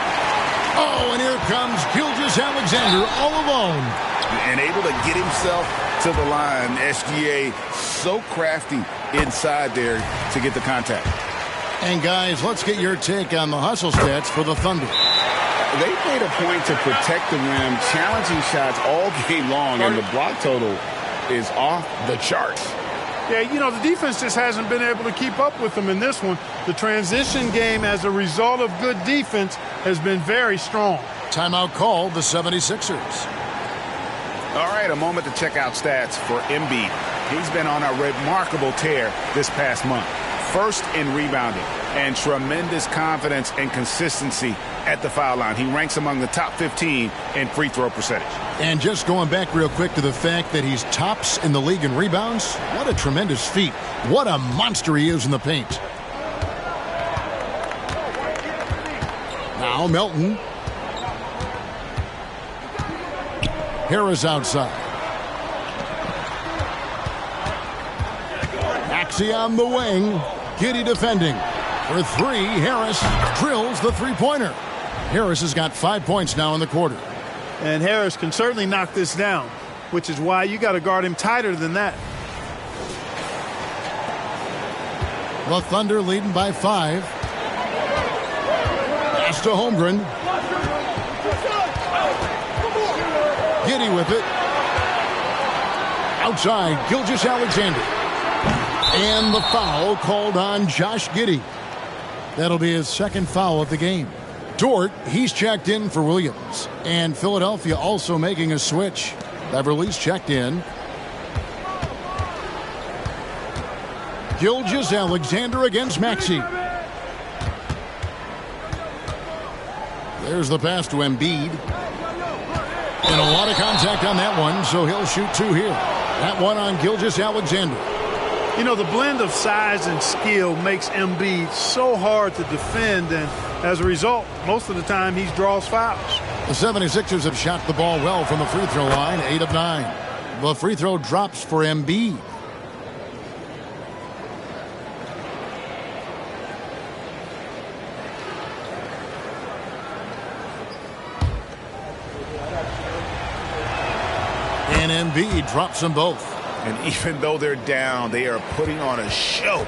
Oh, and here comes Gilgeous-Alexander all alone. And able to get himself to the line. SGA so crafty inside there to get the contact. And guys, let's get your take on the hustle stats for the Thunder. They made a point to protect the rim, challenging shots all game long, and the block total is off the charts. Yeah, you know, the defense just hasn't been able to keep up with them in this one. The transition game, as a result of good defense, has been very strong. Timeout called the 76ers. All right, a moment to check out stats for Embiid. He's been on a remarkable tear this past month. first in rebounding, and tremendous confidence and consistency at the foul line. He ranks among the top 15 in free throw percentage. And just going back real quick to the fact that he's tops in the league in rebounds, what a tremendous feat. What a monster he is in the paint. Now Melton. Harris outside. Maxey on the wing. Giddey defending. For three, Harris drills the three-pointer. Harris has got 5 points now in the quarter. And Harris can certainly knock this down, which is why you got to guard him tighter than that. The Thunder leading by 5. Pass to Holmgren. Giddey with it. Outside, Gilgeous-Alexander. And the foul called on Josh Giddey. That'll be his second foul of the game. Dort, he's checked in for Williams. And Philadelphia also making a switch. Beverly's checked in. Gilgeous-Alexander against Maxey. There's the pass to Embiid. And a lot of contact on that one, so he'll shoot 2 here. That one on Gilgeous-Alexander. You know, the blend of size and skill makes Embiid so hard to defend, and as a result, most of the time he draws fouls. The 76ers have shot the ball well from the free throw line, 8 of 9. The free throw drops for Embiid. And Embiid drops them both. And even though they're down, they are putting on a show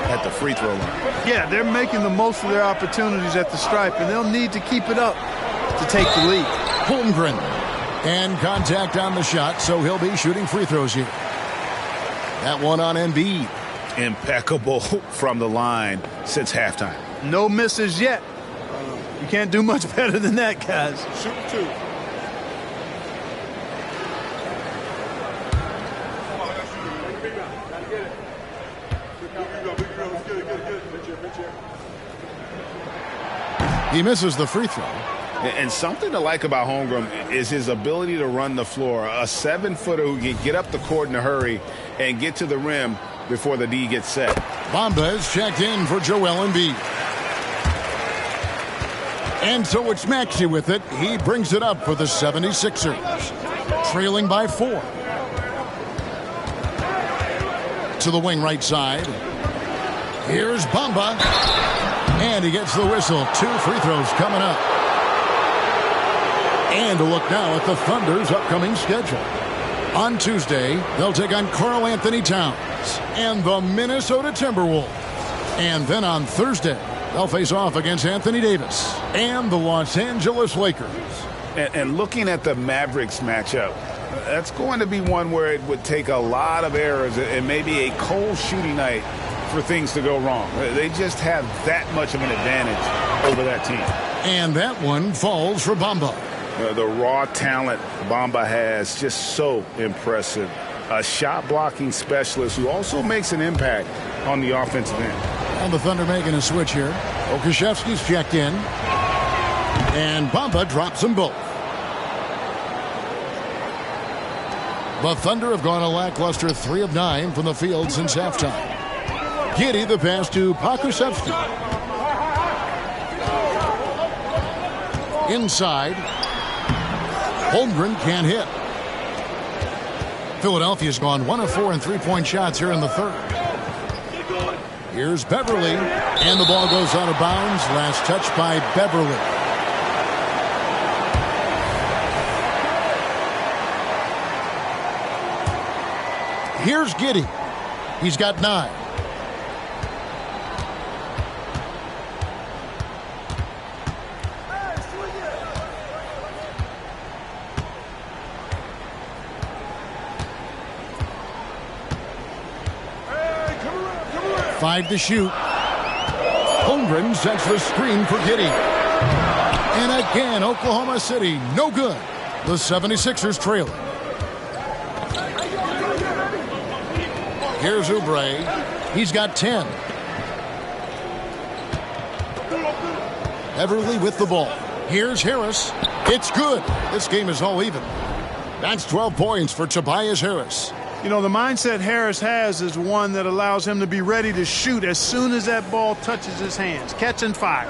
at the free throw line. Yeah, they're making the most of their opportunities at the stripe, and they'll need to keep it up to take the lead. Holmgren. And contact on the shot, so he'll be shooting free throws here. That one on Embiid. Impeccable from the line since halftime. No misses yet. You can't do much better than that, guys. Shoot 2. He misses the free throw. And something to like about Holmgren is his ability to run the floor. A 7-footer who can get up the court in a hurry and get to the rim before the D gets set. Bamba is checked in for Joel Embiid. And so it's Maxey with it. He brings it up for the 76ers. Trailing by 4. To the wing right side. Here's Bamba. And he gets the whistle. 2 free throws coming up. And a look now at the Thunder's upcoming schedule. On Tuesday, they'll take on Karl Anthony Towns and the Minnesota Timberwolves. And then on Thursday, they'll face off against Anthony Davis and the Los Angeles Lakers. And looking at the Mavericks matchup, that's going to be one where it would take a lot of errors and maybe a cold shooting night for things to go wrong. They just have that much of an advantage over that team. And that one falls for Bamba. The raw talent Bamba has, just so impressive. A shot-blocking specialist who also makes an impact on the offensive end. And the Thunder making a switch here. Okashevsky's checked in. And Bamba drops them both. The Thunder have gone a lackluster 3 of 9 from the field since halftime. Giddey the pass to Pokusevski. Inside. Holmgren can't hit. Philadelphia's gone 1 of 4 in three-point shots here in the third. Here's Beverly. And the ball goes out of bounds. Last touch by Beverly. Here's Giddey. He's got 9. Five to shoot. Holmgren sets the screen for Giddey. And again, Oklahoma City, no good. The 76ers trailing. Here's Oubre. He's got 10. Beverly with the ball. Here's Harris. It's good. This game is all even. That's 12 points for Tobias Harris. You know, the mindset Harris has is one that allows him to be ready to shoot as soon as that ball touches his hands. Catch and fire.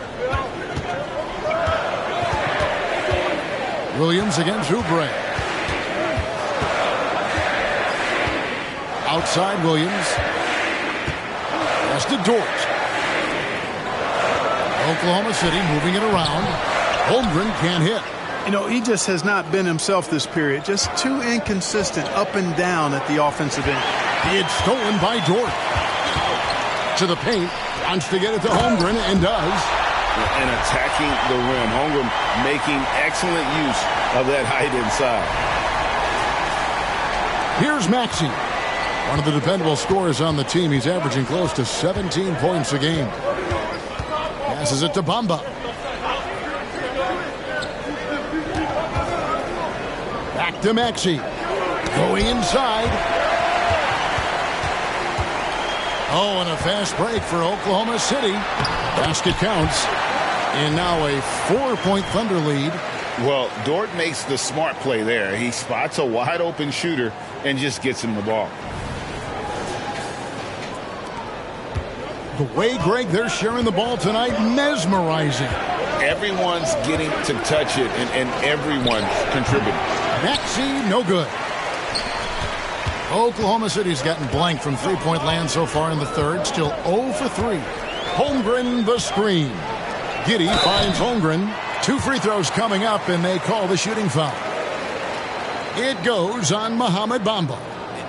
Williams against Oubre. Outside Williams. Pass to Dort. Oklahoma City moving it around. Holmgren can't hit. You know, he just has not been himself this period. Just too inconsistent up and down at the offensive end. It's stolen by Dort. To the paint. Wants to get it to Holmgren and does. And attacking the rim. Holmgren making excellent use of that height inside. Here's Maxey. One of the dependable scorers on the team. He's averaging close to 17 points a game. Passes it to Bamba. Back to Maxey. Going inside. Oh, and a fast break for Oklahoma City. Basket counts. And now a 4-point Thunder lead. Well, Dort makes the smart play there. He spots a wide open shooter and just gets him the ball. The way, Greg, they're sharing the ball tonight, mesmerizing. Everyone's getting to touch it, and everyone's contributing. Maxey, no good. Oklahoma City's gotten blank from three-point land so far in the third. Still 0 for 3. Holmgren the screen. Giddey finds Holmgren. 2 free throws coming up, and they call the shooting foul. It goes on Mohamed Bamba.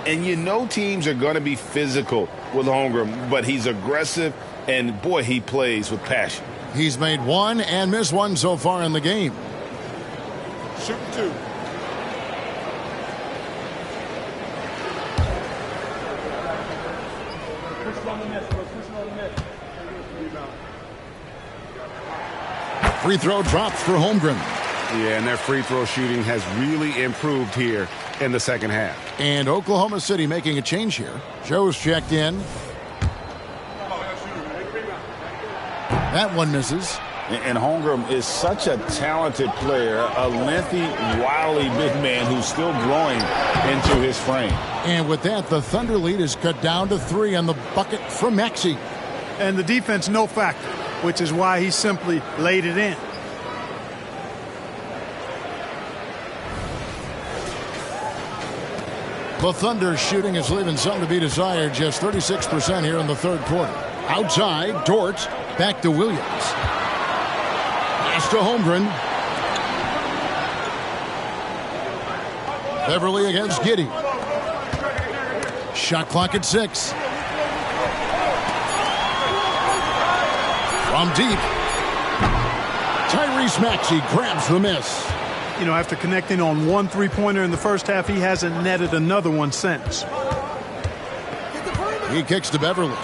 And you know teams are going to be physical with Holmgren, but he's aggressive, and, boy, he plays with passion. He's made 1 and missed 1 so far in the game. Shoot 2. Free throw drops for Holmgren. Yeah, and their free throw shooting has really improved here in the second half. And Oklahoma City making a change here. Joe's checked in. That one misses. And Holmgren is such a talented player, a lengthy, wily big man who's still growing into his frame. And with that, the Thunder lead is cut down to 3 on the bucket from Maxey. And the defense no factor, which is why he simply laid it in. The Thunder shooting is leaving some to be desired. Just 36% here in the third quarter. Outside, Dort. Back to Williams. Pass to Holmgren. Beverly against Giddey. Shot clock at 6. From deep. Tyrese Maxey grabs the miss. You know, after connecting on 1 3-pointer in the first half, he hasn't netted another one since. He kicks to Beverly.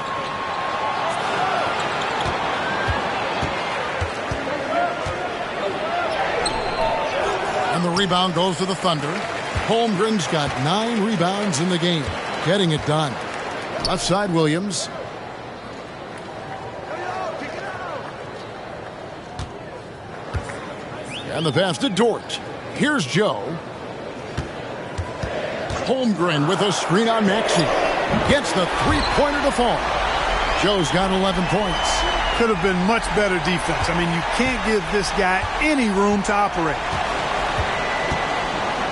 And the rebound goes to the Thunder. Holmgren's got 9 rebounds in the game. Getting it done. Left side, Williams. And the pass to Dort. Here's Joe. Holmgren with a screen on Maxey. Gets the three-pointer to fall. Joe's got 11 points. Could have been much better defense. I mean, you can't give this guy any room to operate.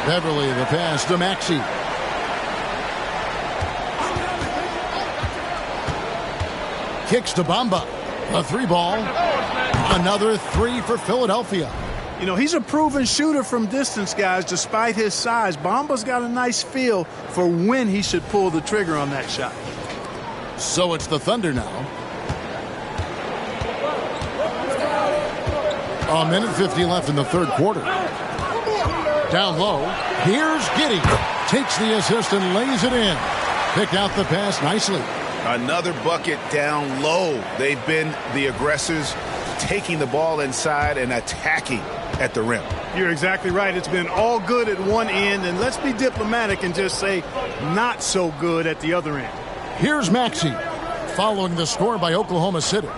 Beverly, the pass to Maxey. Kicks to Bamba. A 3-ball. Another 3 for Philadelphia. You know, he's a proven shooter from distance, guys, despite his size. Bamba's got a nice feel for when he should pull the trigger on that shot. So it's the Thunder now. A minute 50 left in the third quarter. Down low. Here's Giddey. Takes the assist and lays it in. Picked out the pass nicely. Another bucket down low. They've been the aggressors, taking the ball inside and attacking at the rim. You're exactly right. It's been all good at one end, and let's be diplomatic and just say not so good at the other end. Here's Maxey following the score by Oklahoma City.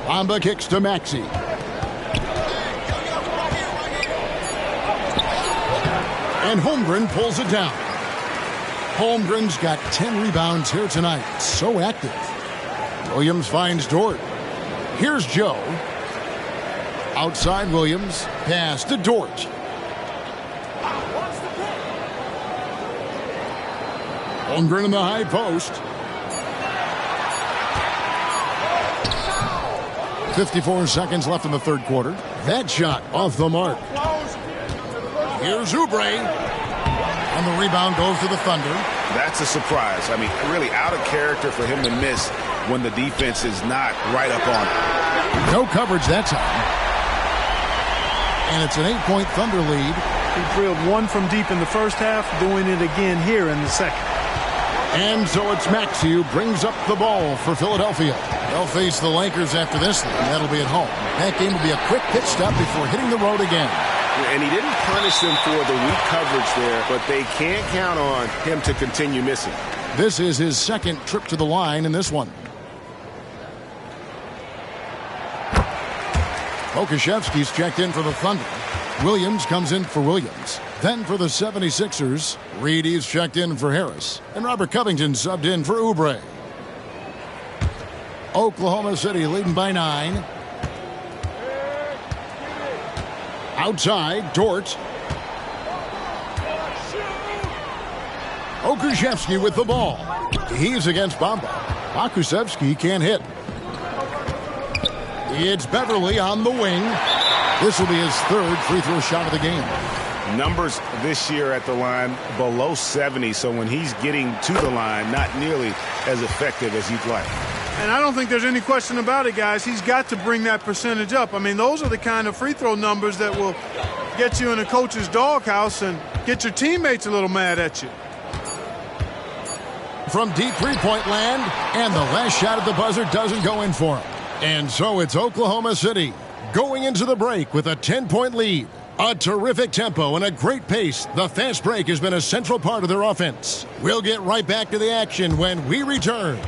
Bamba kicks to Maxey. And Holmgren pulls it down. Holmgren's got 10 rebounds here tonight. So active. Williams finds Dort. Here's Joe. Outside Williams. Pass to Dort. Holmgren in the high post. 54 seconds left in the third quarter. That shot off the mark. Here's Oubre. And the rebound goes to the Thunder. That's a surprise. I mean, really out of character for him to miss when the defense is not right up on it. No coverage that time. And it's an 8-point Thunder lead. He drilled one from deep in the first half, doing it again here in the second. And so it's Maxey who brings up the ball for Philadelphia. They'll face the Lakers after this, and that'll be at home. That game will be a quick pit stop before hitting the road again. And he didn't punish them for the weak coverage there, but they can't count on him to continue missing. This is his second trip to the line in this one. Pokusevski's checked in for the Thunder. Williams comes in for Williams. Then for the 76ers, Reedy's checked in for Harris. And Robert Covington subbed in for Oubre. Oklahoma City leading by 9. Outside, Dort. Pokusevski with the ball. He's against Bamba. Pokusevski can't hit. It's Beverly on the wing. This will be his third free throw shot of the game. Numbers this year at the line below 70, so when he's getting to the line, not nearly as effective as he'd like. And I don't think there's any question about it, guys. He's got to bring that percentage up. I mean, those are the kind of free throw numbers that will get you in a coach's doghouse and get your teammates a little mad at you. From deep three-point land, and the last shot at the buzzer doesn't go in for him. And so it's Oklahoma City going into the break with a 10-point lead. A terrific tempo and a great pace. The fast break has been a central part of their offense. We'll get right back to the action when we return.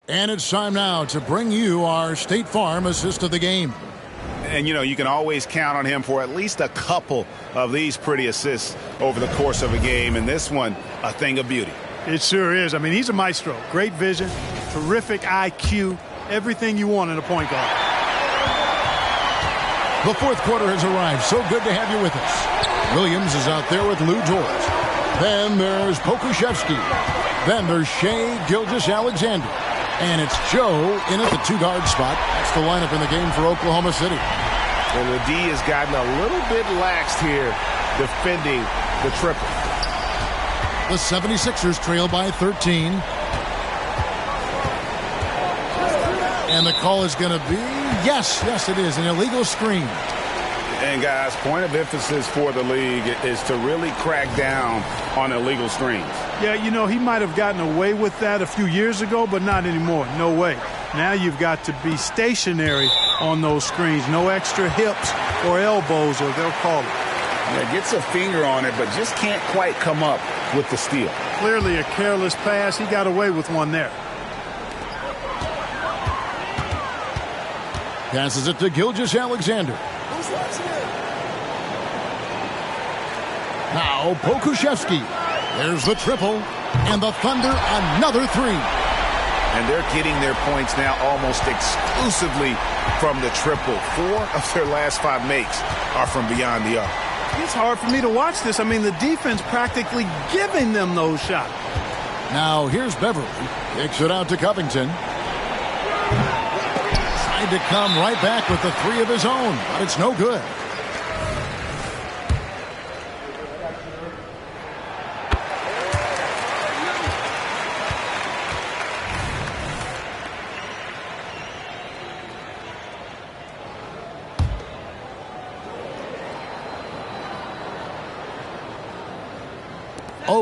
And it's time now to bring you our State Farm assist of the game. And, you know, you can always count on him for at least a couple of these pretty assists over the course of a game. And this one, a thing of beauty. It sure is. I mean, he's a maestro. Great vision, terrific IQ, everything you want in a point guard. The fourth quarter has arrived. So good to have you with us. Williams is out there with Lou Dort. Then there's Pokusevski. Then there's Shai Gilgeous-Alexander. And it's Joe in at the two-guard spot. That's the lineup in the game for Oklahoma City. And the D has gotten a little bit laxed here defending the triple. The 76ers trail by 13. And the call is going to be, yes, it is, an illegal screen. And, guys, point of emphasis for the league is to really crack down on illegal screens. Yeah, you know, he might have gotten away with that a few years ago, but not anymore. No way. Now you've got to be stationary on those screens. No extra hips or elbows, or they'll call it. Yeah, gets a finger on it, but just can't quite come up with the steal. Clearly a careless pass. He got away with one there. Passes it to Gilgeous-Alexander. Now Pokusevski. There's the triple. And the Thunder another three. And they're getting their points now almost exclusively from the triple. 4 of their last 5 makes are from beyond the arc. It's hard for me to watch this. I mean, the defense practically giving them those shots. Now here's Beverly. Kicks it out to Covington. Tried to come right back with the 3 of his own, but it's no good.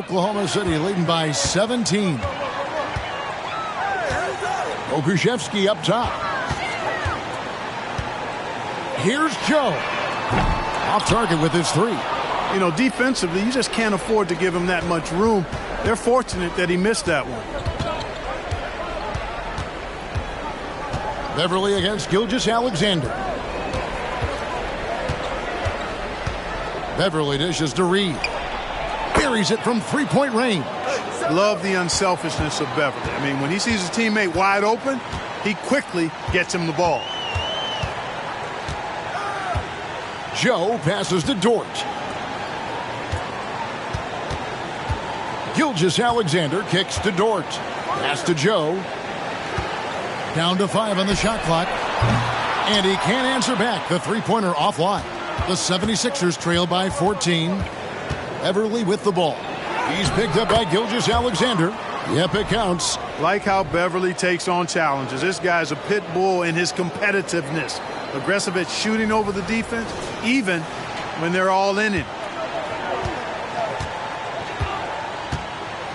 Oklahoma City leading by 17. Okushevsky up top. Here's Joe. Off target with his three. You know, defensively, you just can't afford to give him that much room. They're fortunate that he missed that one. Beverly against Gilgeous-Alexander. Beverly dishes to Reed. Buries it from three-point range. Love the unselfishness of Beverly. I mean, when he sees his teammate wide open, he quickly gets him the ball. Joe passes to Dort. Gilgeous-Alexander kicks to Dort. Pass to Joe. Down to 5 on the shot clock. And he can't answer back. The three-pointer offline. The 76ers trail by 14. Beverly with the ball. He's picked up by Gilgeous-Alexander. Yep, it counts. Like how Beverly takes on challenges. This guy's a pit bull in his competitiveness. Aggressive at shooting over the defense, even when they're all in it.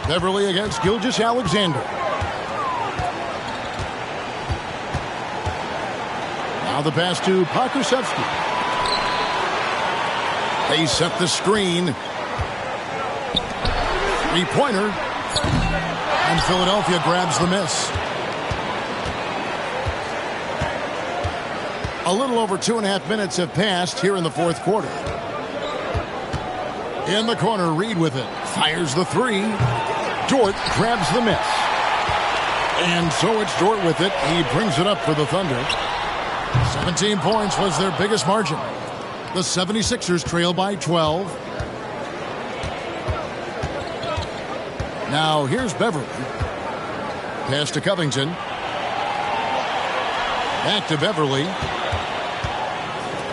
Beverly against Gilgeous-Alexander. Now the pass to Pokusevski. They set the screen. Three-pointer. And Philadelphia grabs the miss. A little over 2.5 minutes have passed here in the fourth quarter. In the corner, Reed with it. Fires the three. Dort grabs the miss. And so it's Dort with it. He brings it up for the Thunder. 17 points was their biggest margin. The 76ers trail by 12. Now here's Beverly. Pass to Covington. Back to Beverly.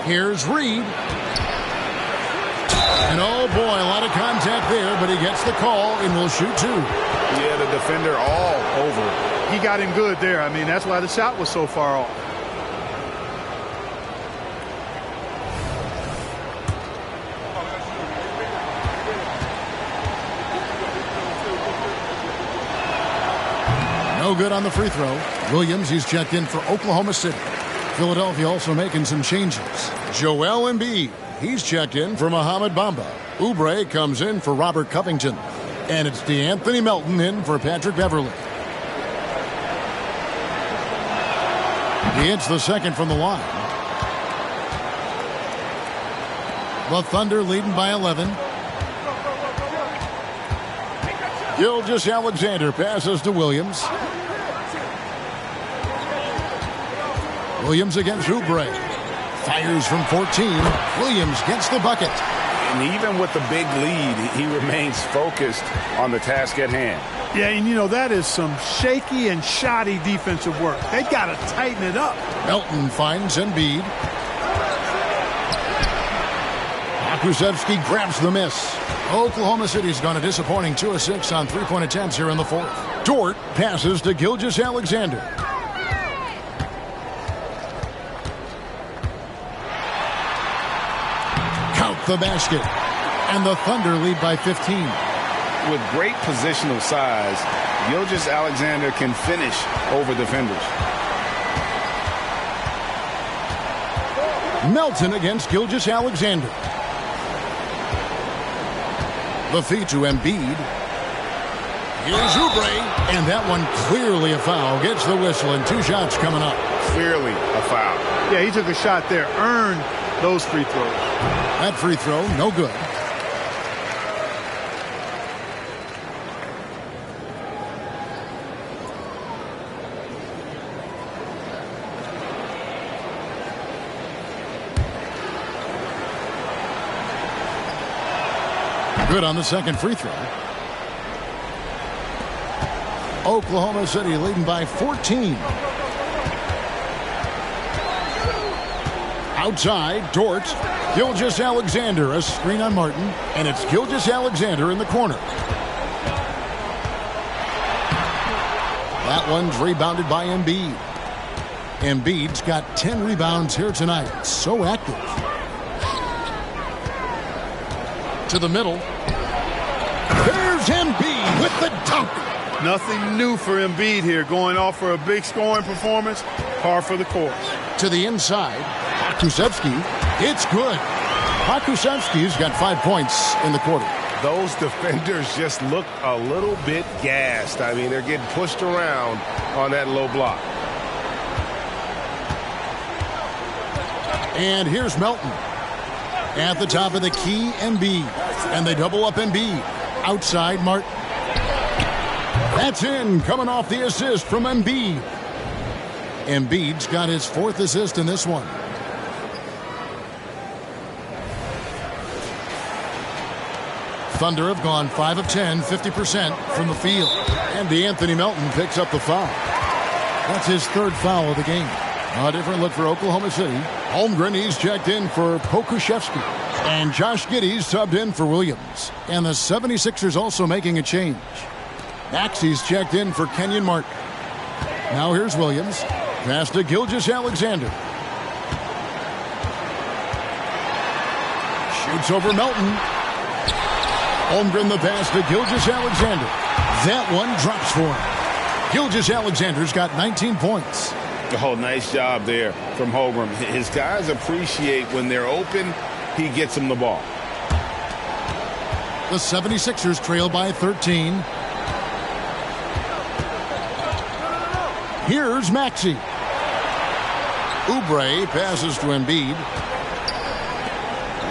Here's Reed. And oh boy, a lot of contact there, but he gets the call and will shoot two. Yeah, the defender all over. He got him good there. I mean, that's why the shot was so far off. No good on the free throw. Williams, he's checked in for Oklahoma City. Philadelphia also making some changes. Joel Embiid, he's checked in for Mohamed Bamba. Oubre comes in for Robert Covington. And it's DeAnthony Melton in for Patrick Beverly. He hits the second from the line. The Thunder leading by 11. Gilgeous-Alexander passes to Williams. Williams against Oubre. Fires from 14. Williams gets the bucket. And even with the big lead, he remains focused on the task at hand. Yeah, and you know, that is some shaky and shoddy defensive work. They got to tighten it up. Melton finds Embiid. Pokusevski grabs the miss. Oklahoma City's gone a disappointing 2 of 6 on three-point attempts here in the fourth. Dort passes to Gilgeous-Alexander. Count the basket. And the Thunder lead by 15. With great positional size, Gilgeous-Alexander can finish over defenders. Melton against Gilgeous-Alexander. The feed to Embiid. Here's Oubre, and that one clearly a foul. Gets the whistle, and 2 shots coming up. Clearly a foul. Yeah, he took a shot there, earned those free throws. That free throw, no good. Good on the second free throw. Oklahoma City leading by 14. Outside, Dort. Gilgeous-Alexander, a screen on Martin, and it's Gilgeous-Alexander in the corner. That one's rebounded by Embiid. Embiid's got 10 rebounds here tonight. So active. To the middle. There's the dunk. Nothing new for Embiid here. Going off for a big scoring performance. Par for the course. To the inside. Pokusevski. It's good. Pokusevski's got 5 points in the quarter. Those defenders just look a little bit gassed. I mean, they're getting pushed around on that low block. And here's Melton. At the top of the key, Embiid. And they double up Embiid. Outside, Martin. That's in, coming off the assist from Embiid. Embiid's got his 4th assist in this one. Thunder have gone 5 of 10, 50% from the field. And DeAnthony Melton picks up the foul. That's his 3rd foul of the game. A different look for Oklahoma City. Holmgren, he's checked in for Pokusevski. And Josh Giddey's subbed in for Williams. And the 76ers also making a change. Maxey's checked in for Kenyon Martin. Now here's Williams. Pass to Gilgeous-Alexander. Shoots over Melton. Holmgren the pass to Gilgeous-Alexander. That one drops for him. Gilgeous-Alexander's got 19 points. Oh, nice job there from Holmgren. His guys appreciate when they're open, he gets them the ball. The 76ers trail by 13. Here's Maxey. Oubre passes to Embiid.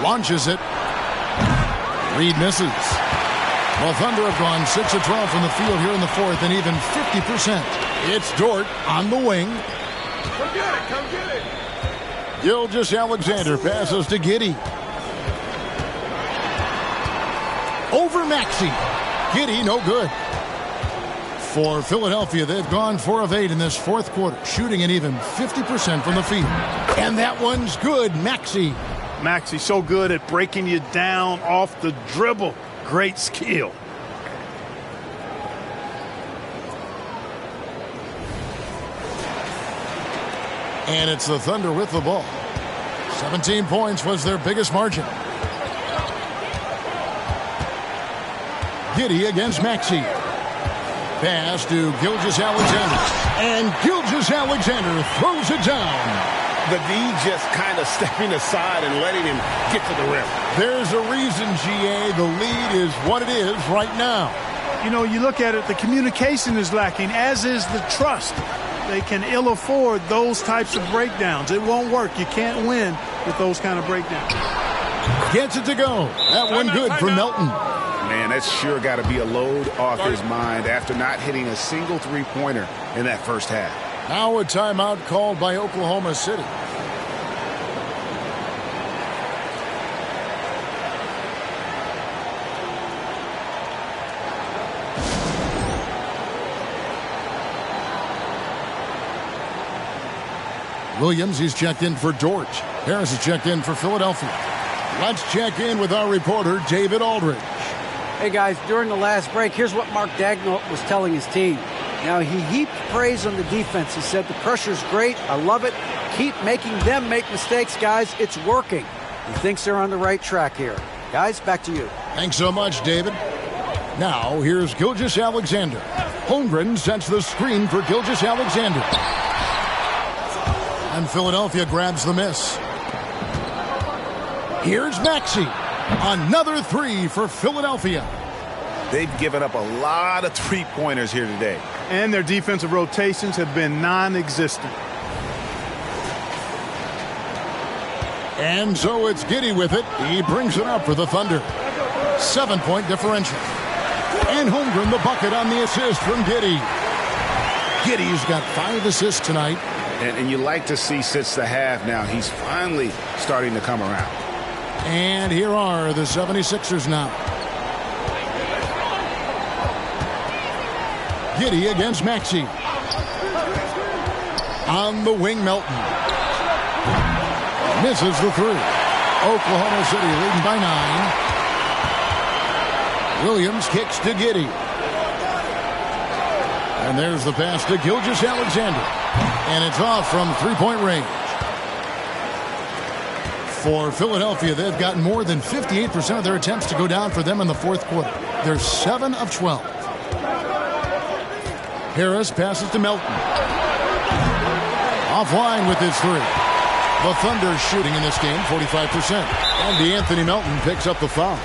Launches it. Reed misses. Well, Thunder have gone 6 of 12 from the field here in the 4th and even 50%. It's Dort on the wing. Come get it, come get it. Gilgeous-Alexander passes to Giddey. Over Maxey. Giddey, no good. For Philadelphia, they've gone 4 of 8 in this 4th quarter, shooting an even 50% from the field. And that one's good, Maxey. Maxey so good at breaking you down off the dribble. Great skill. And it's the Thunder with the ball. 17 points was their biggest margin. Giddey against Maxey. Pass to Gilgeous-Alexander. And Gilgeous-Alexander throws it down. The D just kind of stepping aside and letting him get to the rim. There's a reason, GA. The lead is what it is right now. You know, you look at it, the communication is lacking, as is the trust. They can ill afford those types of breakdowns. It won't work. You can't win with those kind of breakdowns. Gets it to go. That one good for Melton. Man, that's sure got to be a load off his mind after not hitting a single three-pointer in that first half. Now a timeout called by Oklahoma City. Williams, he's checked in for Dort. Harris is checked in for Philadelphia. Let's check in with our reporter, David Aldridge. Hey, guys, during the last break, here's what Mark Daigneault was telling his team. Now, he heaped praise on the defense. He said, the pressure's great. I love it. Keep making them make mistakes, guys. It's working. He thinks they're on the right track here. Guys, back to you. Thanks so much, David. Now, here's Gilgeous-Alexander. Holmgren sets the screen for Gilgeous-Alexander. And Philadelphia grabs the miss. Here's Maxey. Another three for Philadelphia. They've given up a lot of three-pointers here today. And their defensive rotations have been non-existent. And so it's Giddey with it. He brings it up for the Thunder. 7-point differential. And Holmgren the bucket on the assist from Giddey. Giddey's got 5 assists tonight. And you like to see since the half now, he's finally starting to come around. And here are the 76ers now. Giddey against Maxey. On the wing, Melton. Misses the three. Oklahoma City leading by 9. Williams kicks to Giddey. And there's the pass to Gilgeous-Alexander. And it's off from three-point range. For Philadelphia, they've gotten more than 58% of their attempts to go down for them in the fourth quarter. They're 7 of 12. Harris passes to Melton. Offline with his three. The Thunder shooting in this game 45%. And DeAnthony Melton picks up the foul.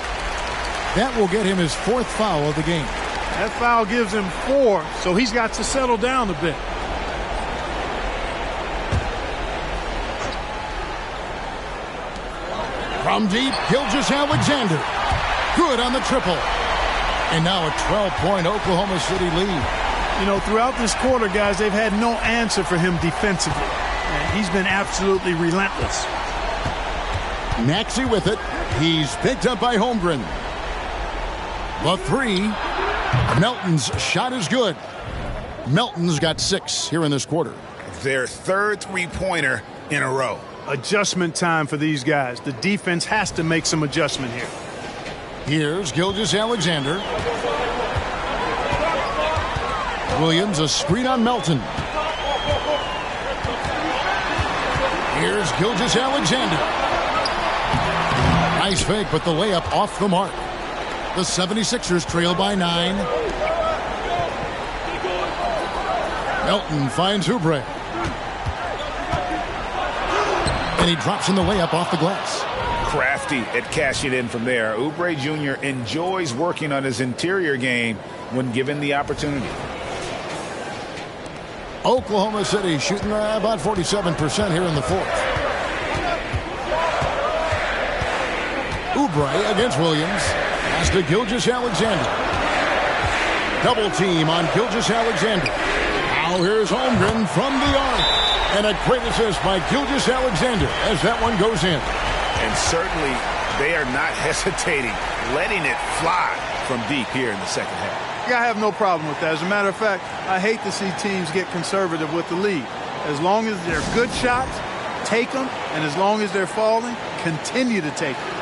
That will get him his 4th foul of the game. That foul gives him 4, so he's got to settle down a bit. From deep, Gilgeous-Alexander. Good on the triple. And now a 12-point Oklahoma City lead. You know, throughout this quarter, guys, they've had no answer for him defensively. And he's been absolutely relentless. Maxey with it. He's picked up by Holmgren. The three. Melton's shot is good. Melton's got 6 here in this quarter. Their 3rd three-pointer in a row. Adjustment time for these guys. The defense has to make some adjustment here. Here's Gilgeous-Alexander. Williams, a screen on Melton. Here's Gilgeous-Alexander. Nice fake, but the layup off the mark. The 76ers trail by 9. Melton finds Oubre. And he drops in the layup off the glass. Crafty at cashing in from there. Oubre Jr. enjoys working on his interior game when given the opportunity. Oklahoma City shooting about 47% here in the 4th. Oubre against Williams. Pass to Gilgeous-Alexander. Double team on Gilgeous-Alexander. Now here's Holmgren from the arc. And a great assist by Gilgeous-Alexander as that one goes in. And certainly they are not hesitating, letting it fly from deep here in the second half. I have no problem with that. As a matter of fact, I hate to see teams get conservative with the lead. As long as they're good shots, take them. And as long as they're falling, continue to take them.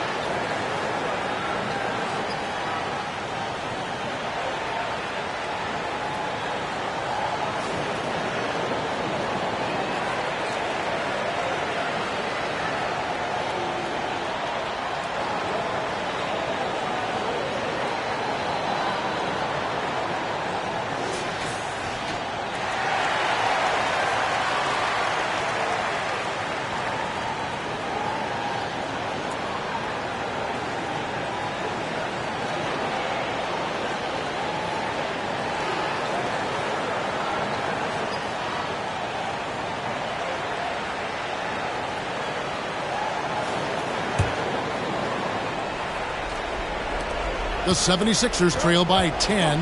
The 76ers trail by 10.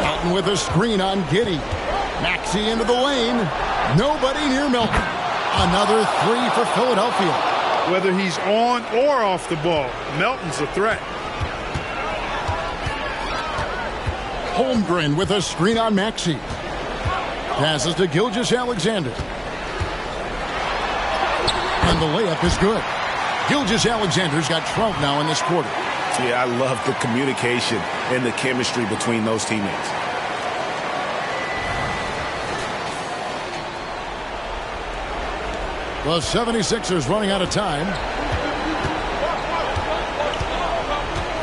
Melton with a screen on Giddey. Maxey into the lane. Nobody near Melton. Another 3 for Philadelphia. Whether he's on or off the ball, Melton's a threat. Holmgren with a screen on Maxey. Passes to Gilgeous-Alexander. And the layup is good. Gilgeous-Alexander's got 12 now in this quarter. Yeah, I love the communication and the chemistry between those teammates. The 76ers running out of time.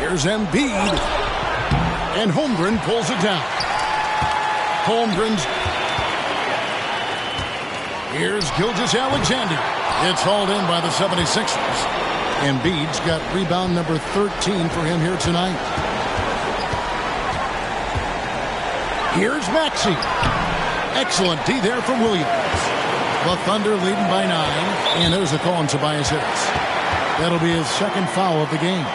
Here's Embiid. And Holmgren pulls it down. Holmgren's. Here's Gilgeous-Alexander. It's hauled in by the 76ers. Embiid's got rebound number 13 for him here tonight. Here's Maxey. Excellent D there from Williams. The Thunder leading by 9. And there's a call on Tobias Harris. That'll be his 2nd foul of the game.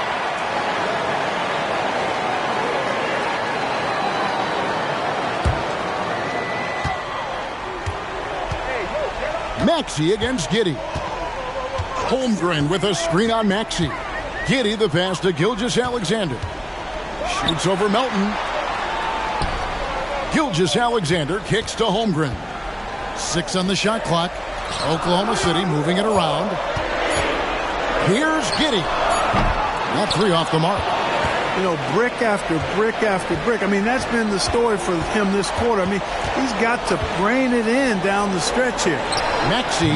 Maxey against Giddey. Holmgren with a screen on Maxey. Giddey the pass to Gilgeous-Alexander. Shoots over Melton. Gilgeous-Alexander kicks to Holmgren. 6 on the shot clock. Oklahoma City moving it around. Here's Giddey. That 3 off the mark. You know, brick after brick after brick. I mean, that's been the story for him this quarter. I mean, he's got to rein it in down the stretch here. Maxey.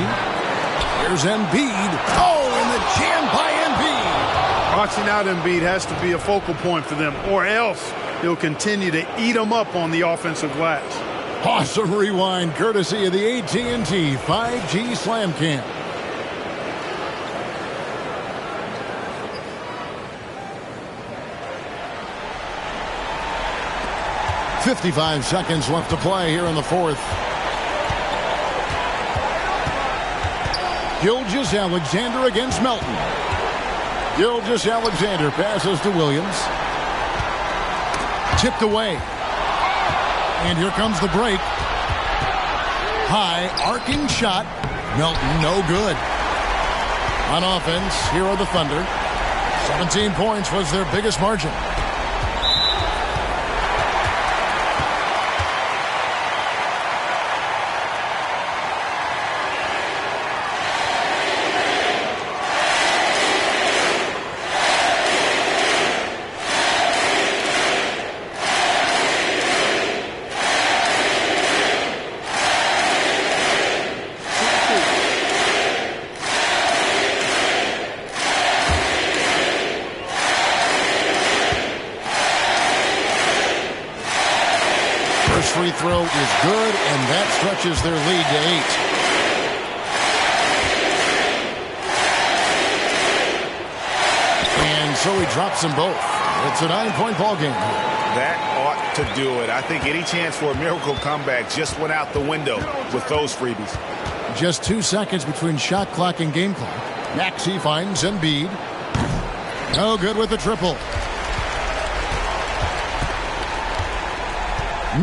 Here's Embiid. Oh, and the jam by Embiid. Boxing out Embiid has to be a focal point for them, or else he'll continue to eat them up on the offensive glass. Awesome rewind courtesy of the AT&T 5G Slam Cam. .55 seconds left to play here in the fourth. Gilgeous-Alexander against Melton. Gilgeous-Alexander passes to Williams. Tipped away. And here comes the break. High arcing shot. Melton no good. On offense, here are the Thunder. 17 points was their biggest margin. Free throw is good, and that stretches their lead to 8. And so he drops them both. It's a 9-point ball game. That ought to do it. I think any chance for a miracle comeback just went out the window with those freebies. Just 2 seconds between shot clock and game clock. Maxey finds Embiid. No good with the triple.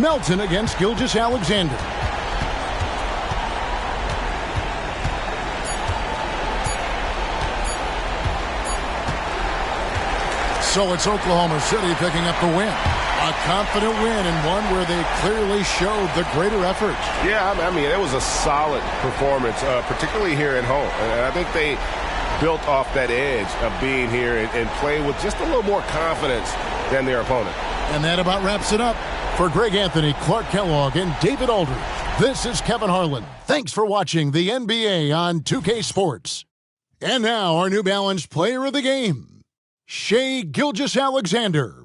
Melton against Gilgeous-Alexander. So it's Oklahoma City picking up the win. A confident win and one where they clearly showed the greater effort. Yeah, I mean, it was a solid performance, particularly here at home. And I think they built off that edge of being here and played with just a little more confidence than their opponent. And that about wraps it up. For Greg Anthony, Clark Kellogg, and David Aldridge, this is Kevin Harlan. Thanks for watching the NBA on 2K Sports. And now our New Balance player of the game, Shai Gilgeous-Alexander.